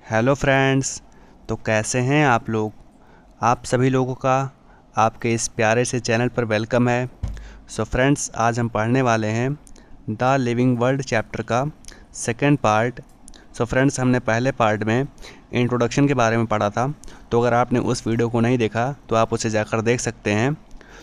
Hello friends. तो कैसे हैं आप लोग। आप सभी लोगों का आपके इस प्यारे से चैनल पर वेलकम है। सो फ्रेंड्स, आज हम पढ़ने वाले हैं द लिविंग वर्ल्ड चैप्टर का सेकंड पार्ट। सो फ्रेंड्स, हमने पहले पार्ट में इंट्रोडक्शन के बारे में पढ़ा था, तो अगर आपने उस वीडियो को नहीं देखा तो आप उसे जाकर देख सकते हैं।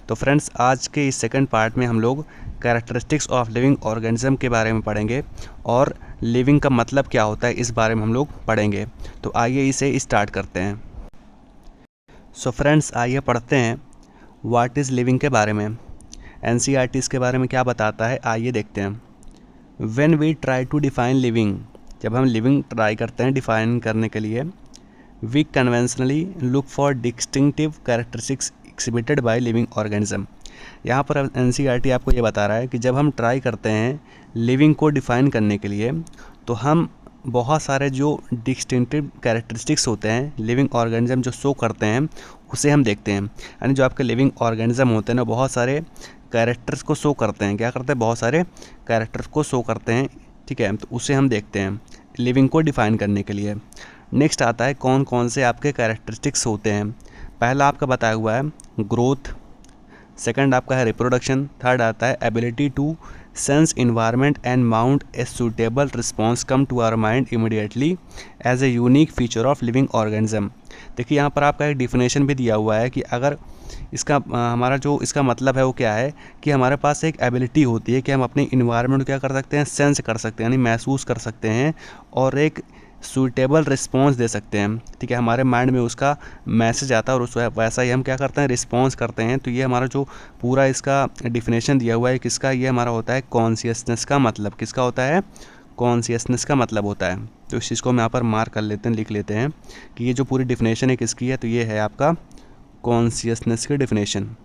तो फ्रेंड्स, आज के इस सेकंड पार्ट में हम लोग कैरेक्टरिस्टिक्स ऑफ लिविंग ऑर्गेनिज्म के बारे में पढ़ेंगे और लिविंग का मतलब क्या होता है इस बारे में हम लोग पढ़ेंगे। तो आइए इसे स्टार्ट करते हैं। सो फ्रेंड्स, आइए पढ़ते हैं व्हाट इज़ लिविंग के बारे में। एनसीईआरटी इसके बारे में क्या बताता है, आइए देखते हैं। When we try to define living, जब हम लिविंग ट्राई करते हैं डिफाइन करने के लिए, we conventionally look for distinctive characteristics exhibited by living organism. यहाँ पर एनसीईआरटी आपको ये बता रहा है कि जब हम ट्राई करते हैं लिविंग को डिफ़ाइन करने के लिए, तो हम बहुत सारे जो डिस्टिंक्टिव कैरेक्टरिस्टिक्स होते हैं लिविंग ऑर्गेनिज्म जो शो करते हैं उसे हम देखते हैं। यानी जो आपके लिविंग ऑर्गेनिज्म होते हैं ना, बहुत सारे कैरेक्टर्स को शो करते हैं। क्या करते हैं? बहुत सारे कैरेक्टर्स को शो करते हैं, ठीक है। तो उसे हम देखते हैं लिविंग को डिफ़ाइन करने के लिए। नेक्स्ट आता है कौन कौन से आपके कैरेक्टरिस्टिक्स होते हैं। पहला आपका बताया हुआ है ग्रोथ, सेकंड आपका है रिप्रोडक्शन, थर्ड आता है ability to sense environment and mount a suitable response come to our mind immediately as a unique feature of living organism. देखिए यहाँ पर आपका एक डिफिनेशन भी दिया हुआ है कि अगर इसका हमारा जो इसका मतलब है वो क्या है कि हमारे पास एक एबिलिटी होती है कि हम अपने इन्वायरमेंट को क्या कर सकते हैं, सेंस कर सकते हैं, यानी महसूस कर सकते हैं और एक सूटेबल रिस्पॉन्स दे सकते हैं, ठीक है। हमारे माइंड में उसका मैसेज आता है और उस वैसा ही हम क्या करते हैं, रिस्पॉन्स करते हैं। तो ये हमारा जो पूरा इसका डिफिनेशन दिया हुआ है किसका, ये हमारा होता है कॉन्शियसनेस का मतलब। किसका होता है? कॉन्शियसनेस का मतलब होता है। तो इस चीज़ को हम यहाँ पर मार्क कर लेते हैं, लिख लेते हैं कि ये जो पूरी डिफिनेशन है किसकी है, तो ये है आपका कॉन्शियसनेस की डिफिनेशन,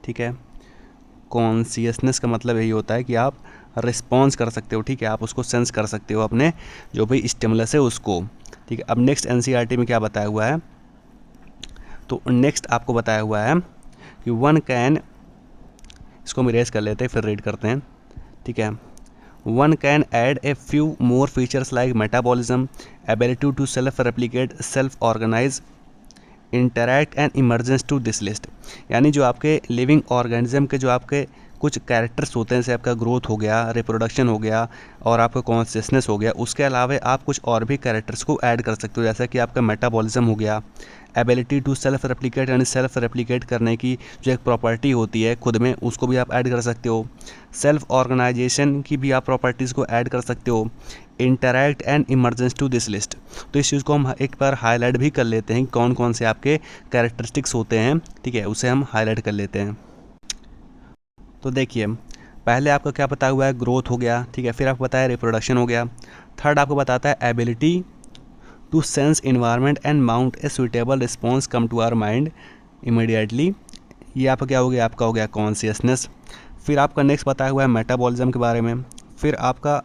ठीक है। कॉन्शियसनेस का मतलब यही होता है कि आप रिस्पॉन्स कर सकते हो, ठीक है, आप उसको सेंस कर सकते हो अपने जो भी स्टिमुलस है उसको, ठीक है। अब नेक्स्ट एनसीईआरटी में क्या बताया हुआ है, तो नेक्स्ट आपको बताया हुआ है कि वन कैन, इसको हम इरेज कर लेते हैं फिर रीड करते हैं, ठीक है। One can add a few more features like metabolism, ability to self replicate, self organize, interact and emergence to this list. यानी जो आपके लिविंग ऑर्गेनिज्म के जो आपके कुछ कैरेक्टर्स होते हैं, जैसे आपका ग्रोथ हो गया, रिप्रोडक्शन हो गया और आपका कॉन्शियसनेस हो गया, उसके अलावा आप कुछ और भी कैरेक्टर्स को ऐड कर सकते हो, जैसा कि आपका मेटाबॉलिज्म हो गया, एबिलिटी टू सेल्फ रेप्लिकेट, यानी सेल्फ रेप्लिकेट करने की जो एक प्रॉपर्टी होती है खुद में, उसको भी आप ऐड कर सकते हो। सेल्फ ऑर्गेनाइजेशन की भी आप प्रॉपर्टीज़ को ऐड कर सकते हो। Interact and emergence to this list, तो इस चीज़ को हम एक बार हाईलाइट भी कर लेते हैं कौन कौन से आपके कैरेक्टरिस्टिक्स होते हैं, ठीक है, उसे हम हाईलाइट कर लेते हैं। तो देखिए, पहले आपका क्या बताया हुआ है, ग्रोथ हो गया, ठीक है। फिर आपको बताया रिप्रोडक्शन हो गया। थर्ड आपको बताता है ability to sense environment and mount a suitable response come to our mind immediately, ये आपका क्या हो गया, आपका हो गया कॉन्शियसनेस। फिर आपका नेक्स्ट बताया हुआ है मेटाबॉलिज्म के बारे में। फिर आपका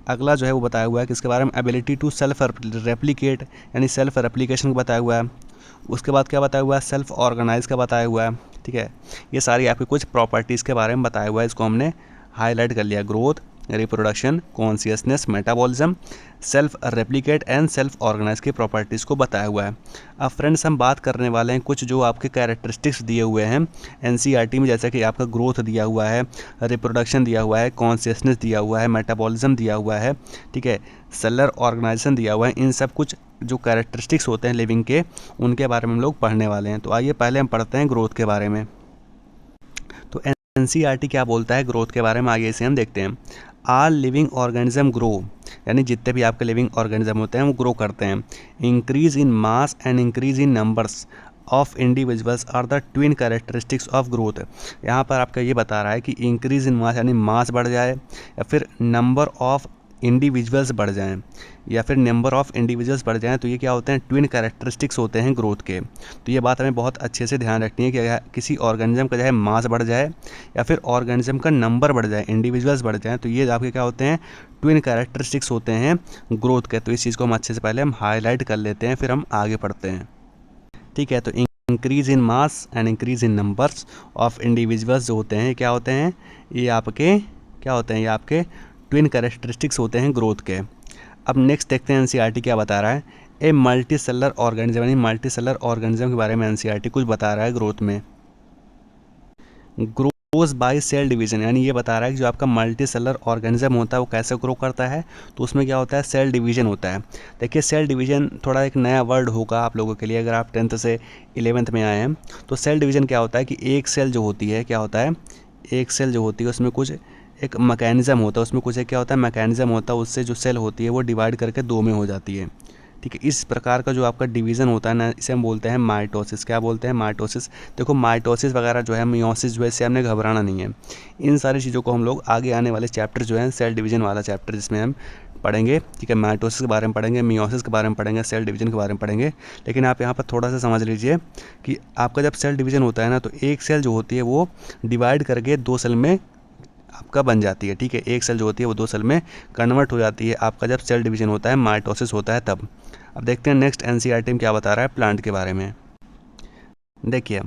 अगला जो है वो बताया हुआ है किसके बारे में, एबिलिटी टू सेल्फ रेप्लिकेट, यानी सेल्फ रेप्लिकेशन का बताया हुआ है। उसके बाद क्या बताया हुआ है, सेल्फ ऑर्गेनाइज का बताया हुआ है, ठीक है। ये सारी आपकी कुछ प्रॉपर्टीज़ के बारे में बताया हुआ है, इसको हमने हाईलाइट कर लिया। Growth, reproduction, consciousness, metabolism, self replicate and self organize की प्रॉपर्टीज़ को बताया हुआ है। अब फ्रेंड्स, हम बात करने वाले हैं कुछ जो आपके कैरेक्टरिस्टिक्स दिए हुए हैं एनसीईआरटी में, जैसे कि आपका ग्रोथ दिया हुआ है, रिप्रोडक्शन दिया हुआ है, कॉन्शियसनेस दिया हुआ है, मेटाबॉलिज्म दिया हुआ है, ठीक है, सेलर ऑर्गेनाइजेशन दिया हुआ है। इन सब कुछ जो कैरेक्टरिस्टिक्स होते हैं लिविंग के, उनके बारे में हम लोग पढ़ने वाले हैं। तो आइए पहले हम पढ़ते हैं ग्रोथ के बारे में। तो एनसीईआरटी क्या बोलता है ग्रोथ के बारे में, आगे इसे हम देखते हैं। आल लिविंग ऑर्गेनिज्म ग्रो, यानी जितने भी आपके लिविंग ऑर्गेनिज्म होते हैं वो ग्रो करते हैं। Increase in mass and increase in numbers of individuals are the twin characteristics of growth. यहाँ पर आपका ये बता रहा है कि इंक्रीज इन मास यानी मास बढ़ जाए, या फिर नंबर ऑफ इंडिविजुअल्स बढ़ जाएं, या फिर नंबर ऑफ इंडिविजुअल्स बढ़ जाएं, तो ये क्या होते हैं, ट्विन कैरेक्टरिस्टिक्स होते हैं ग्रोथ के। तो ये बात हमें बहुत अच्छे से ध्यान रखनी है कि किसी ऑर्गेनिज्म का चाहे मास बढ़ जाए या फिर ऑर्गेनिज्म का नंबर बढ़ जाए, इंडिविजुअल्स बढ़ जाएं, तो ये आपके क्या होते हैं, ट्विन कैरेक्टरिस्टिक्स होते हैं ग्रोथ के। तो इस चीज़ को हम अच्छे से पहले हम हाईलाइट कर लेते हैं, फिर हम आगे पढ़ते हैं, ठीक है। तो increase in mass and increase in numbers of individuals जो होते हैं क्या होते हैं, ये आपके क्या होते हैं, ये आपके ट्विन कैरेक्टरिस्टिक्स होते हैं ग्रोथ के। अब नेक्स्ट देखते हैं एनसीईआरटी क्या बता रहा है। ए मल्टी सेलर ऑर्गेनिज्म, यानी मल्टी सेलर ऑर्गेनिज्म के बारे में एनसीईआरटी कुछ बता रहा है। ग्रोथ में ग्रोज बाय सेल डिवीजन, यानी ये बता रहा है कि जो आपका मल्टी सेलर ऑर्गेनिज्म होता है वो कैसे ग्रो करता है, तो उसमें क्या होता है, सेल डिवीजन होता है। देखिए सेल डिवीजन थोड़ा एक नया वर्ड होगा आप लोगों के लिए, अगर आप 10th से 11th में आए हैं तो सेल डिवीजन क्या होता है कि एक सेल जो होती है, क्या होता है, एक सेल जो होती है उसमें कुछ एक मैकेनिज़्म होता है, उसमें कुछ एक क्या होता है, मैकेनिज़्म होता है, उससे जो सेल होती है वो डिवाइड करके दो में हो जाती है। ठीक है, इस प्रकार का जो आपका डिवीज़न होता है ना, इसे हम बोलते हैं माइटोसिस। क्या बोलते हैं, माइटोसिस। देखो माइटोसिस वगैरह जो है, मियोसिस जो है, इससे हमने घबराना नहीं है। इन सारी चीज़ों को हम लोग आगे आने वाले चैप्टर जो है, सेल डिवीजन वाला चैप्टर जिसमें हम पढ़ेंगे, ठीक है, माइटोसिस के बारे में पढ़ेंगे, मियोसिस के बारे में पढ़ेंगे, सेल डिवीजन के बारे में पढ़ेंगे। लेकिन आप यहाँ पर थोड़ा सा समझ लीजिए कि आपका जब सेल डिवीजन होता है ना, तो एक सेल जो होती है वो डिवाइड करके दो सेल में आपका बन जाती है। ठीक है, एक सेल जो होती है वो दो सेल में कन्वर्ट हो जाती है आपका जब सेल डिवीजन होता है, माइटोसिस होता है तब। अब देखते हैं नेक्स्ट एनसीईआरटी में क्या बता रहा है प्लांट के बारे में। देखिए,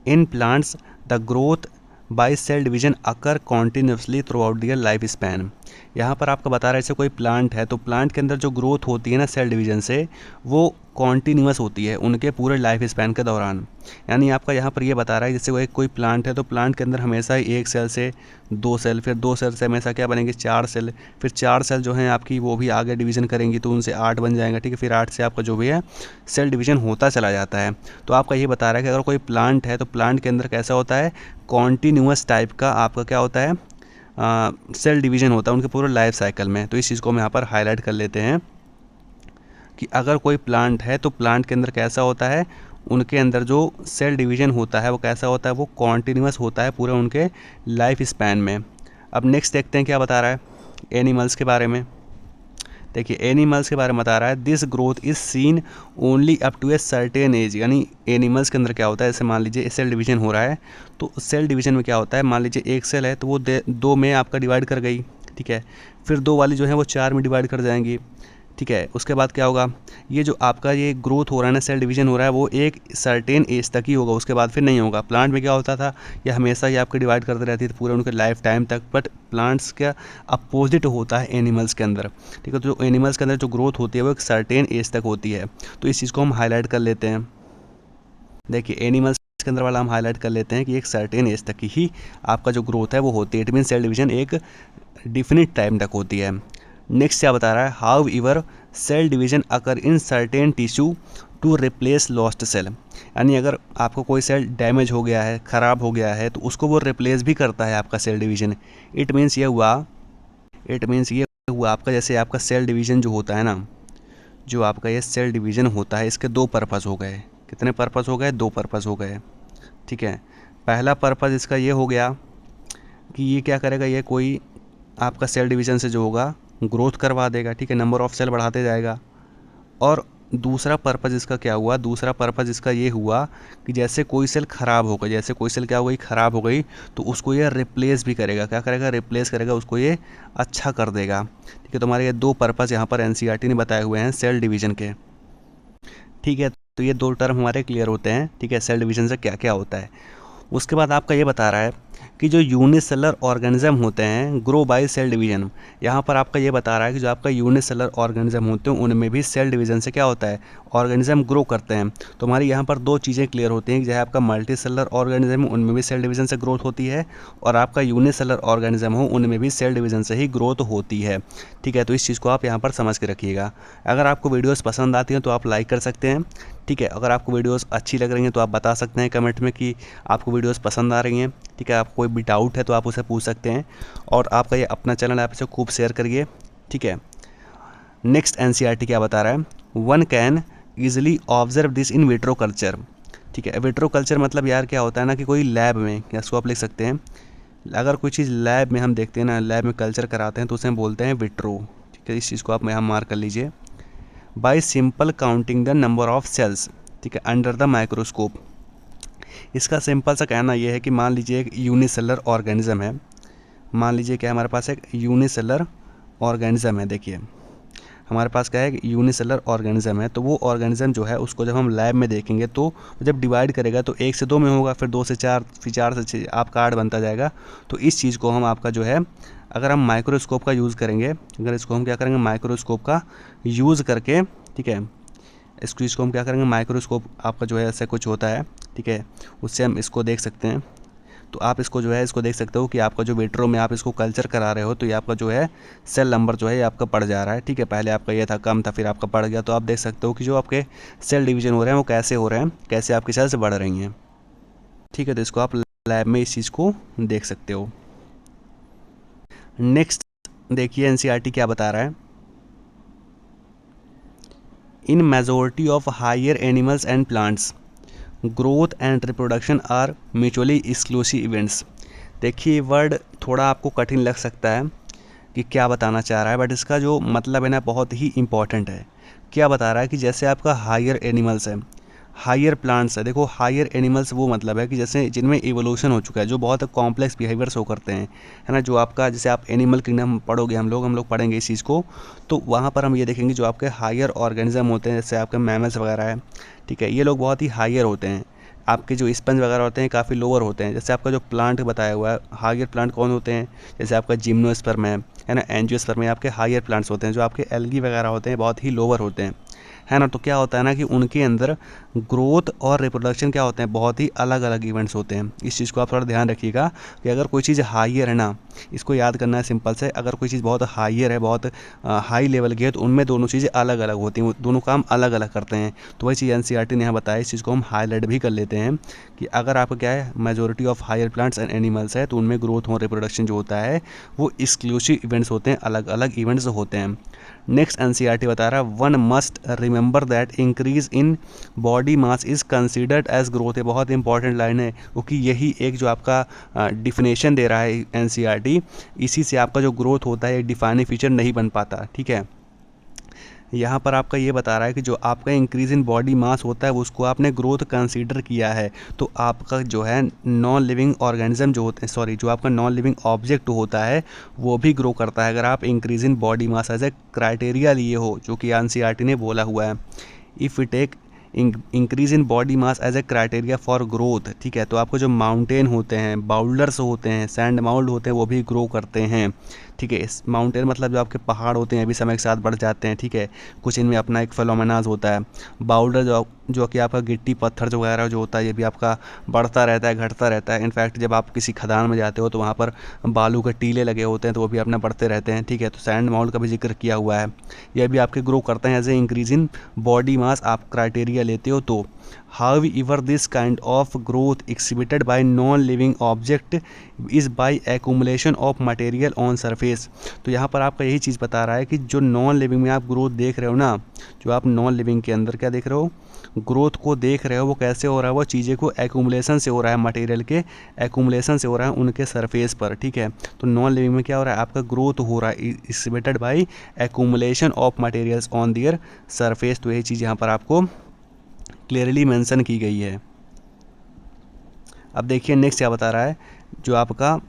in plants the growth by cell division occur continuously throughout their life span. यहाँ पर आपको बता रहा है, जैसे कोई प्लांट है तो प्लांट के अंदर जो ग्रोथ होती है ना सेल डिवीजन से, वो कॉन्टीन्यूअस होती है उनके पूरे लाइफ स्पैन के दौरान। यानी आपका यहाँ पर ये बता रहा है, जैसे कोई प्लांट है तो प्लांट के अंदर हमेशा ही एक सेल से दो सेल, फिर दो सेल से हमेशा क्या बनेंगे, चार सेल, फिर चार सेल जो हैं आपकी वो भी आगे डिवीज़न करेंगी तो उनसे 8 बन जाएगा। ठीक है, फिर 8 से आपका जो भी है सेल डिवीज़न होता चला जाता है। तो आपका ये बता रहा है कि अगर कोई प्लांट है तो प्लांट के अंदर कैसा होता है, कॉन्टीन्यूअस टाइप का आपका क्या होता है, सेल डिवीज़न होता है उनके पूरे लाइफ साइकिल में। तो इस चीज़ को हम यहाँ पर हाईलाइट कर लेते हैं कि अगर कोई प्लांट है तो प्लांट के अंदर कैसा होता है, उनके अंदर जो सेल डिवीज़न होता है वो कैसा होता है, वो कॉन्टीन्यूअस होता है पूरे उनके लाइफ स्पैन में। अब नेक्स्ट देखते हैं क्या बता रहा है एनिमल्स के बारे में। देखिए एनिमल्स के बारे में बता रहा है, this growth is seen only up to a certain age. यानी एनिमल्स के अंदर क्या होता है, जैसे मान लीजिए सेल डिवीजन हो रहा है तो सेल डिवीजन में क्या होता है, मान लीजिए एक सेल है तो वो दो में आपका डिवाइड कर गई। ठीक है, फिर दो वाली जो है वो चार में डिवाइड कर जाएंगी। ठीक है, उसके बाद क्या होगा, ये जो आपका ये ग्रोथ हो रहा है ना, सेल डिवीजन हो रहा है, वो एक सर्टेन एज तक ही होगा, उसके बाद फिर नहीं होगा। प्लांट में क्या होता था, ये हमेशा ही आपके डिवाइड करते रहती थी पूरे उनके लाइफ टाइम तक, बट प्लांट्स का अपोजिट होता है एनिमल्स के अंदर। ठीक है, तो जो एनिमल्स के अंदर जो ग्रोथ होती है वो एक सर्टेन एज तक होती है। तो इस चीज़ को हम हाईलाइट कर लेते हैं। देखिए एनिमल्स के अंदर वाला हम हाईलाइट कर लेते हैं कि एक सर्टेन एज तक ही आपका जो ग्रोथ है वो होती है। इट मीन सेल डिवीजन एक डिफिनिट टाइम तक होती है। नेक्स्ट क्या बता रहा है, however cell division occur in certain tissue to replace lost cell. यानी अगर आपको कोई सेल डैमेज हो गया है, ख़राब हो गया है, तो उसको वो रिप्लेस भी करता है आपका सेल डिवीजन। इट मीन्स ये हुआ आपका, जैसे आपका सेल डिवीजन जो होता है ना, जो आपका ये सेल डिवीजन होता है, इसके दो पर्पज़ हो गए। कितने पर्पज़ हो गए, दो पर्पज़ हो गए। ठीक है, पहला पर्पज़ इसका ये हो गया कि ये क्या करेगा, ये कोई आपका सेल डिवीजन से जो होगा ग्रोथ करवा देगा। ठीक है, नंबर ऑफ़ सेल बढ़ाते जाएगा। और दूसरा पर्पज़ इसका क्या हुआ, दूसरा पर्पज़ इसका ये हुआ कि जैसे कोई सेल ख़राब हो गई, जैसे कोई सेल क्या हो गई, ख़राब हो गई, तो उसको ये रिप्लेस भी करेगा। क्या करेगा, रिप्लेस करेगा, उसको ये अच्छा कर देगा। ठीक है, तो हमारे ये दो पर्पज़ यहाँ पर एनसीईआरटी ने बताए हुए हैं सेल डिवीज़न के। ठीक है, तो ये दो टर्म हमारे क्लियर होते हैं। ठीक है, सेल डिवीजन से क्या क्या होता है। उसके बाद आपका ये बता रहा है कि जो यूनिसेलर ऑर्गेनिज्म होते हैं ग्रो बाय सेल डिवीजन। यहाँ पर आपका ये बता रहा है कि जो आपका यूनिसेलर ऑर्गेनिज्म होते हैं उनमें भी सेल डिवीजन से क्या होता है, ऑर्गेनिज्म ग्रो करते हैं। तो हमारी यहाँ पर दो चीज़ें क्लियर होती हैं कि चाहे आपका मल्टी सेलर ऑर्गेनिज्म उनमें भी सेल डिवीजन से ग्रोथ होती है, और आपका यूनिसेलर ऑर्गेनिज्म हो उनमें भी सेल डिवीजन से ही ग्रोथ होती है। ठीक है, तो इस चीज़ को आप यहाँ पर समझ के रखिएगा। अगर आपको वीडियोज़ पसंद आती हैं तो आप लाइक कर सकते हैं। ठीक है, अगर आपको वीडियोस अच्छी लग रही हैं तो आप बता सकते हैं कमेंट में कि आपको वीडियोस पसंद आ रही हैं। ठीक है, आपको कोई भी डाउट है तो आप उसे पूछ सकते हैं, और आपका ये अपना चैनल आप इसे खूब शेयर करिए। ठीक है, नेक्स्ट एनसीईआरटी क्या बता रहा है, one can easily observe this in vitro culture. ठीक है, विट्रो कल्चर मतलब यार क्या होता है ना कि कोई लैब में, या इसको आप लिख सकते हैं, अगर कोई चीज़ लैब में हम देखते हैं ना, लैब में कल्चर कराते हैं तो उसे हम बोलते हैं विट्रो। ठीक है, इस चीज़ को आप यहाँ मार्क कर लीजिए। By simple counting the number of cells, ठीक है, अंडर द माइक्रोस्कोप। इसका सिंपल सा कहना यह है कि मान लीजिए एक यूनिसेलर ऑर्गेनिज्म है, मान लीजिए क्या हमारे पास एक यूनिसेलर ऑर्गेनिज्म है। देखिए हमारे पास क्या है, यूनिसेलर ऑर्गेनिज्म है, तो वो ऑर्गेनिज्म जो है उसको जब हम लैब में देखेंगे तो जब डिवाइड करेगा तो 1 से 2 में होगा, फिर 2 से 4, फिर 4 से 6 आपका 8 बनता जाएगा। तो इस चीज़ को हम आपका जो है अगर हम माइक्रोस्कोप का यूज़ करेंगे, अगर इसको हम क्या करेंगे माइक्रोस्कोप का यूज़ करके, ठीक है, इसको हम क्या करेंगे माइक्रोस्कोप आपका जो है ऐसा कुछ होता है, ठीक है, उससे हम इसको देख सकते हैं। तो आप इसको जो है इसको देख सकते हो कि आपका जो विट्रो में आप इसको कल्चर करा रहे हो तो ये आपका जो है सेल नंबर जो है ये आपका बढ़ जा रहा है, ठीक है। पहले आपका ये था कम था, फिर आपका बढ़ गया। तो आप देख सकते हो कि जो आपके सेल डिवीजन हो रहे हैं वो कैसे हो रहे हैं, कैसे आपकी सेल्स बढ़ रही हैं, ठीक है। तो इसको आप लैब में इस चीज़ को देख सकते हो। नेक्स्ट देखिए एनसीईआरटी क्या बता रहा है। In majority of higher animals and plants growth and reproduction are mutually exclusive events. देखिए वर्ड थोड़ा आपको कठिन लग सकता है कि क्या बताना चाह रहा है, बट इसका जो मतलब है ना बहुत ही इम्पॉर्टेंट है। क्या बता रहा है कि जैसे आपका हायर एनिमल्स है, हायर प्लांट्स है। देखो हायर एनिमल्स वो मतलब है कि जैसे जिनमें इवोल्यूशन हो चुका है, जो बहुत कॉम्प्लेक्स बिहेवियर शो करते हैं, है ना। जो आपका जैसे आप एनिमल किंगडम पढ़ोगे, हम लोग पढ़ेंगे इस चीज़ को, तो वहाँ पर हम ये देखेंगे जो आपके हायर ऑर्गेनिज्म होते हैं, जैसे आपके मैमल्स वगैरह है, ठीक है, ये लोग बहुत ही हायर होते हैं। आपके जो स्पंज वगैरह होते हैं काफ़ी लोअर होते हैं। जैसे आपका जो प्लांट बताया हुआ है, हायर प्लांट कौन होते हैं, जैसे आपका जिम्नोस्पर्म है ना, एंजियोस्पर्म में आपके हायर प्लांट्स होते हैं। जो आपके एल्गी वगैरह होते हैं बहुत ही लोअर होते हैं, है ना। तो क्या होता है ना कि उनके अंदर ग्रोथ और रिप्रोडक्शन क्या होते हैं, बहुत ही अलग अलग इवेंट्स होते हैं। इस चीज़ को आप थोड़ा ध्यान रखिएगा कि अगर कोई चीज़ हाइयर है ना, इसको याद करना है सिंपल से, अगर कोई चीज़ बहुत हाइयर है, बहुत हाई लेवल की है, तो उनमें दोनों चीज़ें अलग अलग होती हैं, दोनों काम अलग अलग करते हैं। तो वही चीज़ एनसीईआरटी ने यहाँ बताया, इस चीज़ को हम हाईलाइट भी कर लेते हैं कि अगर आपका क्या है majority of higher plants and animals है, तो उनमें ग्रोथ और रिप्रोडक्शन जो होता है वो एक्सक्लूसिव इवेंट्स होते हैं, अलग अलग इवेंट्स होते हैं। नेक्स्ट एनसीईआरटी बता रहा है one must remember that increase in body mass is considered as growth है। बहुत इंपॉर्टेंट लाइन है, क्योंकि यही एक जो आपका डिफिनेशन दे रहा है एनसीईआरटी, इसी से आपका जो ग्रोथ होता है एक डिफाइनिंग फीचर नहीं बन पाता, ठीक है। यहाँ पर आपका ये बता रहा है कि जो आपका इंक्रीज इन बॉडी मास होता है उसको आपने ग्रोथ कंसीडर किया है, तो आपका जो है नॉन लिविंग ऑर्गेनिज्म जो होते हैं, सॉरी, जो आपका नॉन लिविंग ऑब्जेक्ट होता है वो भी ग्रो करता है, अगर आप increase in body mass as a criteria लिए हो, जो कि एनसीईआरटी ने बोला हुआ है। If you take increase in body mass as a criteria for growth, ठीक है, तो आपको जो माउंटेन होते हैं, बाउल्डर्स होते हैं, सैंड माउल्ड होते हैं, वो भी ग्रो करते हैं, ठीक है। इस माउंटेन मतलब जो आपके पहाड़ होते हैं अभी समय के साथ बढ़ जाते हैं, ठीक है, कुछ इनमें अपना एक फिनोमेनाज होता है। बाउल्डर जो कि आपका गिट्टी पत्थर जो वगैरह जो होता है ये भी आपका बढ़ता रहता है, घटता रहता है। इनफैक्ट जब आप किसी खदान में जाते हो तो वहाँ पर बालू के टीले लगे होते हैं, तो वो भी अपना बढ़ते रहते हैं, ठीक है। तो सैंड माउल्ड का भी जिक्र किया हुआ है, ये भी आपके ग्रो करते हैं as a increase in body mass आप क्राइटेरिया लेते हो तो। However, this kind of growth exhibited by non-living object is by accumulation of material on surface। तो यहाँ पर आपका यही चीज़ बता रहा है कि जो नॉन लिविंग में आप ग्रोथ देख रहे हो ना, जो आप नॉन लिविंग के अंदर क्या देख रहे हो, ग्रोथ को देख रहे हो, वो कैसे हो रहा है, वो चीज़ें को एक्यूमुलेशन से हो रहा है, मटेरियल के एक्यूमुलेशन से हो रहा है उनके सरफेस पर, ठीक है। तो नॉन लिविंग में क्या हो रहा है, आपका ग्रोथ हो रहा है exhibited by accumulation of materials on their surface. तो यही चीज़ यहाँ पर आपको क्लियरली मेंशन की गई है। अब देखिए नेक्स्ट क्या बता रहा है, जो आपका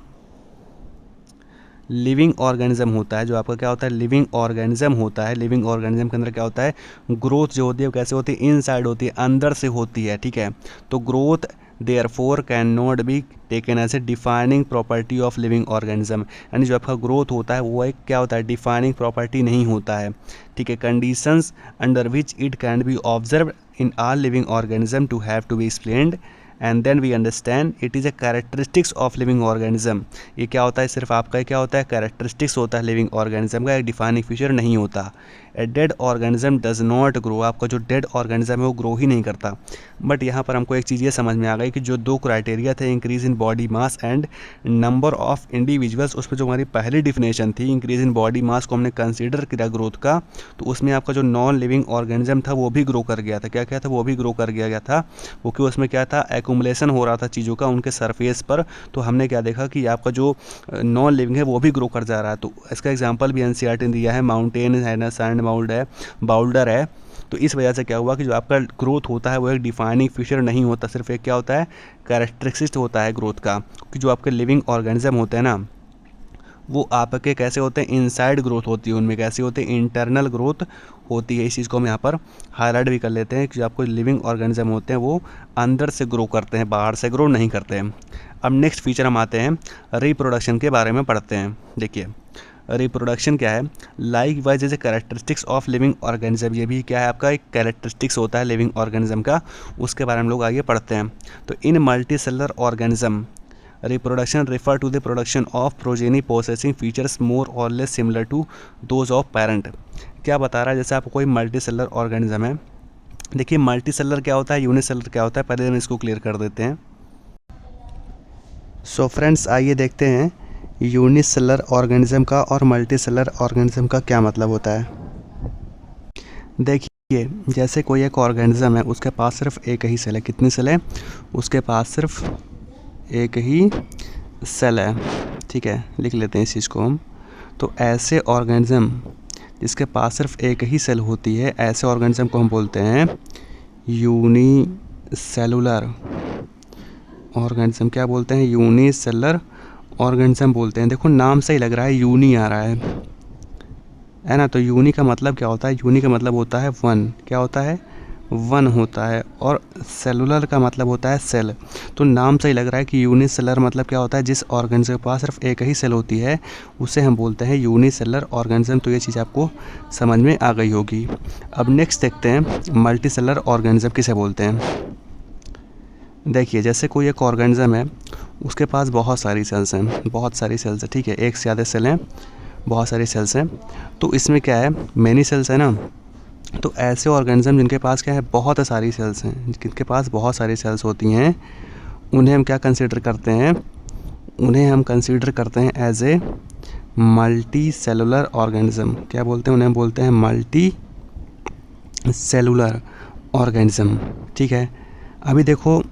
लिविंग ऑर्गेनिज्म होता है, जो आपका क्या होता है लिविंग ऑर्गेनिज्म होता है, लिविंग ऑर्गेनिज्म के अंदर क्या होता है, ग्रोथ जो होती है वो कैसे होती है, इनसाइड होती है, अंदर से होती है, ठीक है। तो growth therefore can not be taken as a defining property of living organism, यानी जो आपका ग्रोथ होता है वो एक क्या होता है, डिफाइनिंग प्रॉपर्टी नहीं होता है, ठीक है। Conditions under which it can be observe in all living organism to have to be explained and then we understand it is a characteristics of living organism। ये क्या होता है, सिर्फ आपका क्या होता है, कैरेक्टरिस्टिक्स होता है लिविंग ऑर्गेनिज्म का, एक डिफाइनिंग फीचर नहीं होता। A dead organism does not grow, आपका जो डेड ऑर्गेनिज्म है वो ग्रो ही नहीं करता। बट यहाँ पर हमको एक चीज़ ये समझ में आ गई कि जो दो क्राइटेरिया थे, increase in body mass and number of individuals, उसमें जो हमारी पहली डिफिनेशन थी इंक्रीज इन बॉडी मास को हमने कंसीडर किया ग्रोथ का, तो उसमें आपका जो नॉन लिविंग ऑर्गेनिज्म था वो भी ग्रो कर गया था। क्या क्या था, वो भी ग्रो कर गया था, क्योंकि उसमें क्या था, एक्यूमुलेशन हो रहा था चीज़ों का उनके सरफेस पर। तो हमने क्या देखा कि आपका जो नॉन लिविंग है वो भी ग्रो कर जा रहा है। तो इसका एग्जांपल भी एनसीईआरटी ने दिया है, माउंटेन है ना, सैंड माउल्ड है, बाउल्डर है। तो इस वजह से क्या हुआ कि जो आपका ग्रोथ होता है वो एक डिफाइनिंग फीचर नहीं होता, सिर्फ एक क्या होता है, कैरेक्टरिस्टिक्स होता है ग्रोथ का। क्योंकि जो आपके लिविंग ऑर्गेनिज्म होते हैं ना वो आपके कैसे होते हैं, इनसाइड ग्रोथ होती है, उनमें कैसे होते हैं, इंटरनल ग्रोथ होती है। इस चीज़ को हम यहाँ पर हाईलाइट भी कर लेते हैं कि जो आपको लिविंग ऑर्गेनिज्म होते हैं वो अंदर से ग्रो करते हैं, बाहर से ग्रो नहीं करते हैं। अब नेक्स्ट फीचर हम आते हैं रिप्रोडक्शन के बारे में पढ़ते हैं। देखिए रिप्रोडक्शन क्या है, likewise as a characteristics of living organism, ये भी क्या है आपका एक कैरेक्टरिस्टिक्स होता है लिविंग ऑर्गेनिज्म का, उसके बारे में हम लोग आगे पढ़ते हैं। तो in multi cellular organism reproduction refer to the production of progeny possessing features more और less similar to those of parent. क्या बता रहा है, जैसे आपको कोई मल्टी सेलुलर ऑर्गेनिज्म है, देखिए मल्टी सेलुलर क्या होता है, यूनिसेलुलर क्या होता है, पहले हम इसको क्लियर कर देते हैं। सो फ्रेंड्स आइए देखते हैं यूनिसेलुलर ऑर्गेनिज्म का और मल्टी सेलुलर ऑर्गेनिज्म का क्या मतलब होता है। देखिए जैसे कोई एक ऑर्गेनिज्म है, उसके पास सिर्फ एक ही सेल है, कितनी सेल है, उसके पास सिर्फ एक ही सेल है, ठीक है, लिख लेते हैं इस चीज़ को हम। तो ऐसे ऑर्गेनिज्म जिसके पास सिर्फ एक ही सेल होती है, ऐसे ऑर्गेनिज्म को हम बोलते हैं यूनिसेलुलर ऑर्गेनिज्म। क्या बोलते हैं, यूनिसेलुलर ऑर्गेनिज्म बोलते हैं। देखो नाम से ही लग रहा है यूनी आ रहा है ना। तो यूनी का मतलब क्या होता है, यूनी का मतलब होता है वन, क्या होता है, वन होता है, और सेलुलर का मतलब होता है सेल। तो नाम से ही लग रहा है कि यूनिसेलुलर मतलब क्या होता है, जिस ऑर्गेनिज्म के पास सिर्फ एक ही सेल होती है उसे हम बोलते हैं यूनिसेलुलर ऑर्गेनिज्म। तो ये चीज़ आपको समझ में आ गई होगी। अब नेक्स्ट देखते हैं मल्टी सेलुलर ऑर्गेनिज्म किसे बोलते हैं। देखिए जैसे कोई एक ऑर्गेनिज्म है, उसके पास बहुत सारी सेल्स हैं, बहुत सारी सेल्स हैं, ठीक है, एक से ज़्यादा सेल हैं, बहुत सारी सेल्स हैं। तो इसमें क्या है, मैनी सेल्स है ना। तो ऐसे ऑर्गेनिज्म जिनके पास क्या है, बहुत सारी सेल्स हैं, जिनके पास बहुत सारी सेल्स होती हैं, उन्हें हम क्या कंसीडर करते हैं, उन्हें हम कंसीडर करते हैं as a multi cellular organism. क्या बोलते हैं, उन्हें हम बोलते हैं मल्टी सेलुलर ऑर्गेनिज्म, ठीक है। अभी देखो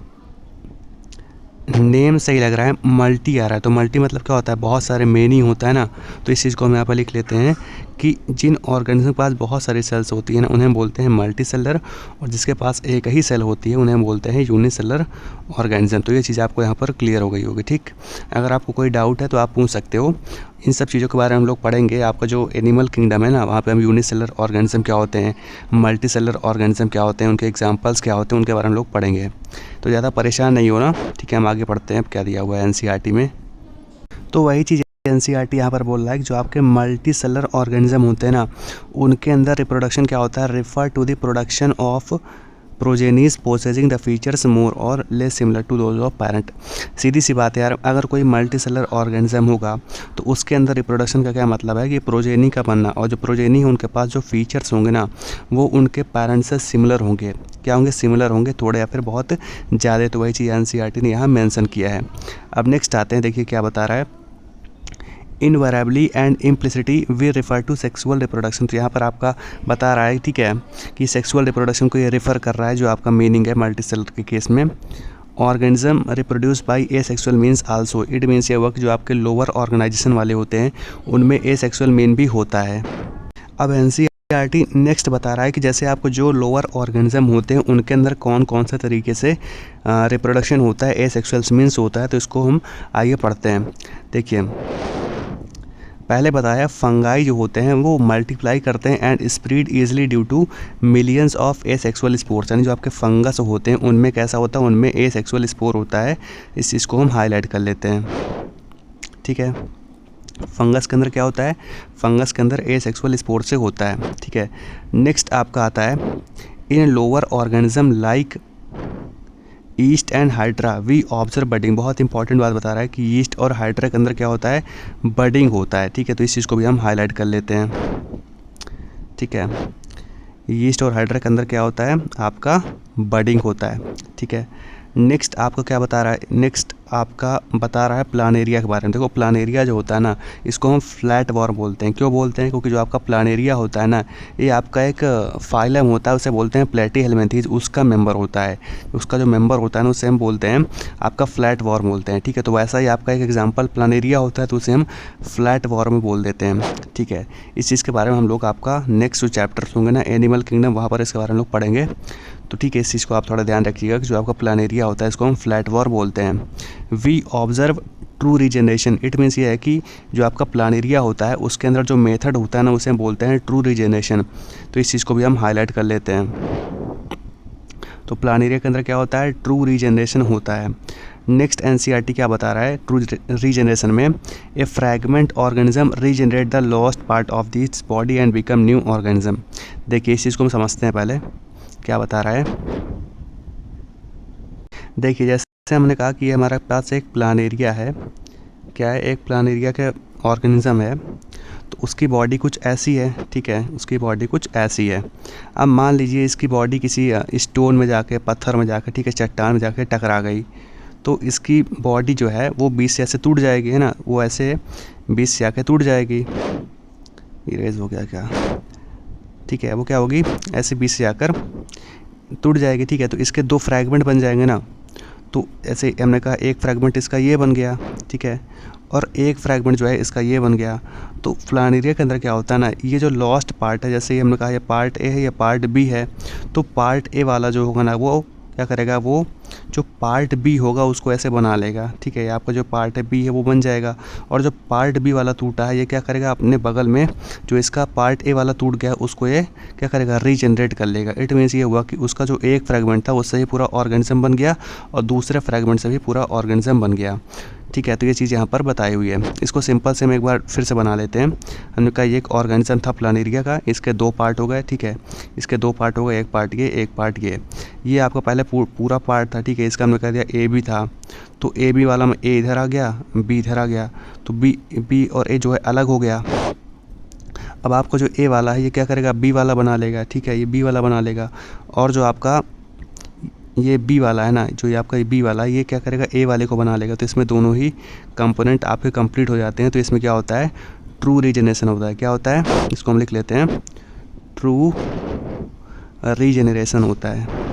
नेम सही लग रहा है, मल्टी आ रहा है, तो मल्टी मतलब क्या होता है, बहुत सारे, मेनी होता है ना। तो इस चीज़ को हम यहाँ पर लिख लेते हैं कि जिन ऑर्गेनिज्म के पास बहुत सारी सेल्स होती है ना, उन्हें हम बोलते हैं मल्टी सेलुलर, और जिसके पास एक ही सेल होती है उन्हें हम बोलते हैं यूनिसेलुलर ऑर्गेनिज्म। तो ये चीज़ आपको यहाँ पर क्लियर हो गई होगी, ठीक। अगर आपको कोई डाउट है तो आप पूछ सकते हो। इन सब चीज़ों के बारे में हम लोग पढ़ेंगे। आपका जो एनिमल किंगडम है ना, वहाँ पे हम यूनिसेलुलर ऑर्गेनिज्म क्या होते हैं, मल्टी सेलुलर ऑर्गेनिज्म क्या होते हैं, उनके एग्जांपल्स क्या होते हैं, उनके बारे में लोग पढ़ेंगे। तो ज़्यादा परेशान नहीं होना, ठीक है। हम आगे पढ़ते हैं, क्या दिया हुआ है एनसीईआरटी में। तो वही चीज़ एनसीईआरटी यहाँ पर बोल रहा है कि जो आपके मल्टी सेलुलर ऑर्गेनिज्म होते हैं ना, उनके अंदर रिप्रोडक्शन क्या होता है, refer to the production of progenies possessing the features more और less similar to those of parent. सीधी सी बात है यार, अगर कोई मल्टी सेलुलर ऑर्गेनिज्म होगा तो उसके अंदर रिप्रोडक्शन का क्या मतलब है कि प्रोजेनी का बनना, और जो प्रोजेनी है उनके पास जो फीचर्स होंगे ना, वो उनके पेरेंट्स से सिमिलर होंगे। क्या होंगे, सिमिलर होंगे, थोड़े या फिर बहुत ज़्यादा। तो वही चीज़ एनसीईआरटी ने यहाँ मेंशन किया है। अब नेक्स्ट आते हैं, देखिए क्या बता रहा है, invariably and implicitly we refer to sexual reproduction. तो यहाँ पर आपका बता रहा है, ठीक है, कि सेक्सुअल रिप्रोडक्शन को ये रेफ़र कर रहा है, जो आपका मीनिंग है मल्टी सेलुलर के केस में। Organism reproduce by A sexual means also, it means ये वर्क जो आपके लोअर ऑर्गेनाइजेशन वाले होते हैं उनमें ए सेक्सुअल मीन भी होता है। अब एनसीईआरटी नेक्स्ट बता रहा है कि जैसे आपको जो लोअर ऑर्गेनिज्म होते हैं उनके अंदर कौन कौन सा तरीके से रिप्रोडक्शन होता है, ए सेक्सुअल मीन्स होता है। तो इसको हम आइए पढ़ते हैं। देखिए पहले बताया, फंगाई जो होते हैं वो मल्टीप्लाई करते हैं and spread easily due to millions of asexual spores. यानी जो आपके फंगस होते हैं उनमें कैसा होता है, उनमें ए सेक्सुअल स्पोर होता है। इस चीज़ को हम हाईलाइट कर लेते हैं, ठीक है। फंगस के अंदर क्या होता है, फंगस के अंदर ए सेक्सुअल स्पोर से होता है, ठीक है। नेक्स्ट आपका आता है, in lower organism like yeast and hydra we observe budding. बहुत इंपॉर्टेंट बात बता रहा है कि ईस्ट और हाइड्रा के अंदर क्या होता है, बडिंग होता है, ठीक है। तो इस चीज़ को भी हम हाईलाइट कर लेते हैं, ठीक है। ईस्ट और हाइड्रा के अंदर क्या होता है, आपका बडिंग होता है, ठीक है। नेक्स्ट आपको क्या बता रहा है, नेक्स्ट आपका बता रहा है प्लानेरिया के बारे में। देखो प्लानेरिया जो होता है ना, इसको हम फ्लैट वॉर्म बोलते हैं। क्यों बोलते हैं, क्योंकि जो आपका प्लानेरिया होता है ना, ये आपका एक फाइलम होता है, उसे बोलते हैं प्लेटीहेल्मिंथेस, उसका मेंबर होता है। उसका जो मेंबर होता है ना, उसे हम बोलते हैं आपका फ्लैट वॉर्म बोलते हैं, ठीक है। तो वैसा ही आपका एक एग्जाम्पल प्लानेरिया होता है, तो उसे हम फ्लैट वॉर्म बोल देते हैं, ठीक है। इस चीज़ के बारे में हम लोग आपका नेक्स्ट जो चैप्टर्स होंगे ना एनिमल किंगडम, वहाँ पर इसके बारे में लोग पढ़ेंगे। तो ठीक है, इस चीज़ को आप थोड़ा ध्यान रखिएगा कि जो आपका प्लानेरिया होता है इसको हम फ्लैट वॉर्म बोलते हैं। We observe true regeneration, it means ये है कि जो आपका प्लानेरिया होता है उसके अंदर जो मेथड होता है ना, उसे हम बोलते हैं ट्रू रीजनरेशन। तो इस चीज़ को भी हम हाईलाइट कर लेते हैं। तो प्लानेरिया के अंदर क्या होता है, ट्रू रीजनरेशन होता है। नेक्स्ट एनसीईआरटी क्या बता रहा है ट्रू रीजनरेशन में, a fragment organism regenerate the lost part of this body and become new organism. देखिए इस चीज़ को हम समझते हैं, पहले क्या बता रहा है। देखिए जैसे हमने कहा कि हमारे पास एक प्लानेरिया है, क्या है, एक प्लानेरिया के ऑर्गेनिज्म है, तो उसकी बॉडी कुछ ऐसी है, ठीक है, उसकी बॉडी कुछ ऐसी है। अब मान लीजिए इसकी बॉडी किसी स्टोन में जाके, पत्थर में जाके, ठीक है, चट्टान में जाके टकरा गई, तो इसकी बॉडी जो है वो बीच से ऐसे टूट जाएगी, है ना, वो ऐसे बीच से आके टूट जाएगी। इरेज हो गया क्या, ठीक है, वो क्या होगी, ऐसे बीच से आकर टूट जाएगी, ठीक है। तो इसके दो फ्रैगमेंट बन जाएंगे ना, तो ऐसे हमने कहा एक फ्रैगमेंट इसका ये बन गया, ठीक है, और एक फ्रैगमेंट जो है इसका ये बन गया। तो प्लानेरिया के अंदर क्या होता है ना, ये जो लॉस्ट पार्ट है, जैसे हमने कहा ये पार्ट ए है, ये पार्ट बी है, तो पार्ट ए वाला जो होगा ना वो क्या करेगा, वो जो पार्ट बी होगा उसको ऐसे बना लेगा, ठीक है, आपका जो पार्ट बी है वो बन जाएगा। और जो पार्ट बी वाला टूटा है ये क्या करेगा, अपने बगल में जो इसका पार्ट ए वाला टूट गया उसको ये क्या करेगा, रीजनरेट कर लेगा। इट मीन्स ये हुआ कि उसका जो एक फ्रैगमेंट था उससे ही पूरा ऑर्गेनिज्म बन गया और दूसरे फ्रैगमेंट से भी पूरा ऑर्गेनिज्म बन गया, ठीक है। तो ये चीज़ यहाँ पर बताई हुई है। इसको सिंपल से हम एक बार फिर से बना लेते हैं। हमने कहा ये एक ऑर्गेनिज्म था प्लानेरिया का, इसके दो पार्ट हो गए, ठीक है, इसके दो पार्ट हो गए, एक पार्ट ये, एक पार्ट ये आपका पहले पूरा पार्ट था, ठीक है, इसका हमने कह दिया ए बी था, तो ए बी वाला में ए इधर आ गया, बी इधर आ गया, तो बी और ए जो है अलग हो गया। अब आपका जो ए वाला है ये क्या करेगा, बी वाला बना लेगा, ठीक है, ये बी वाला बना लेगा। और जो आपका ये बी वाला है ना, जो ये आपका बी वाला है ये क्या करेगा, ए वाले को बना लेगा। तो इसमें दोनों ही कंपोनेंट आपके कंप्लीट हो जाते हैं। तो इसमें क्या होता है, ट्रू रीजनरेशन होता है। क्या होता है, इसको हम लिख लेते हैं, ट्रू रीजनरेशन होता है,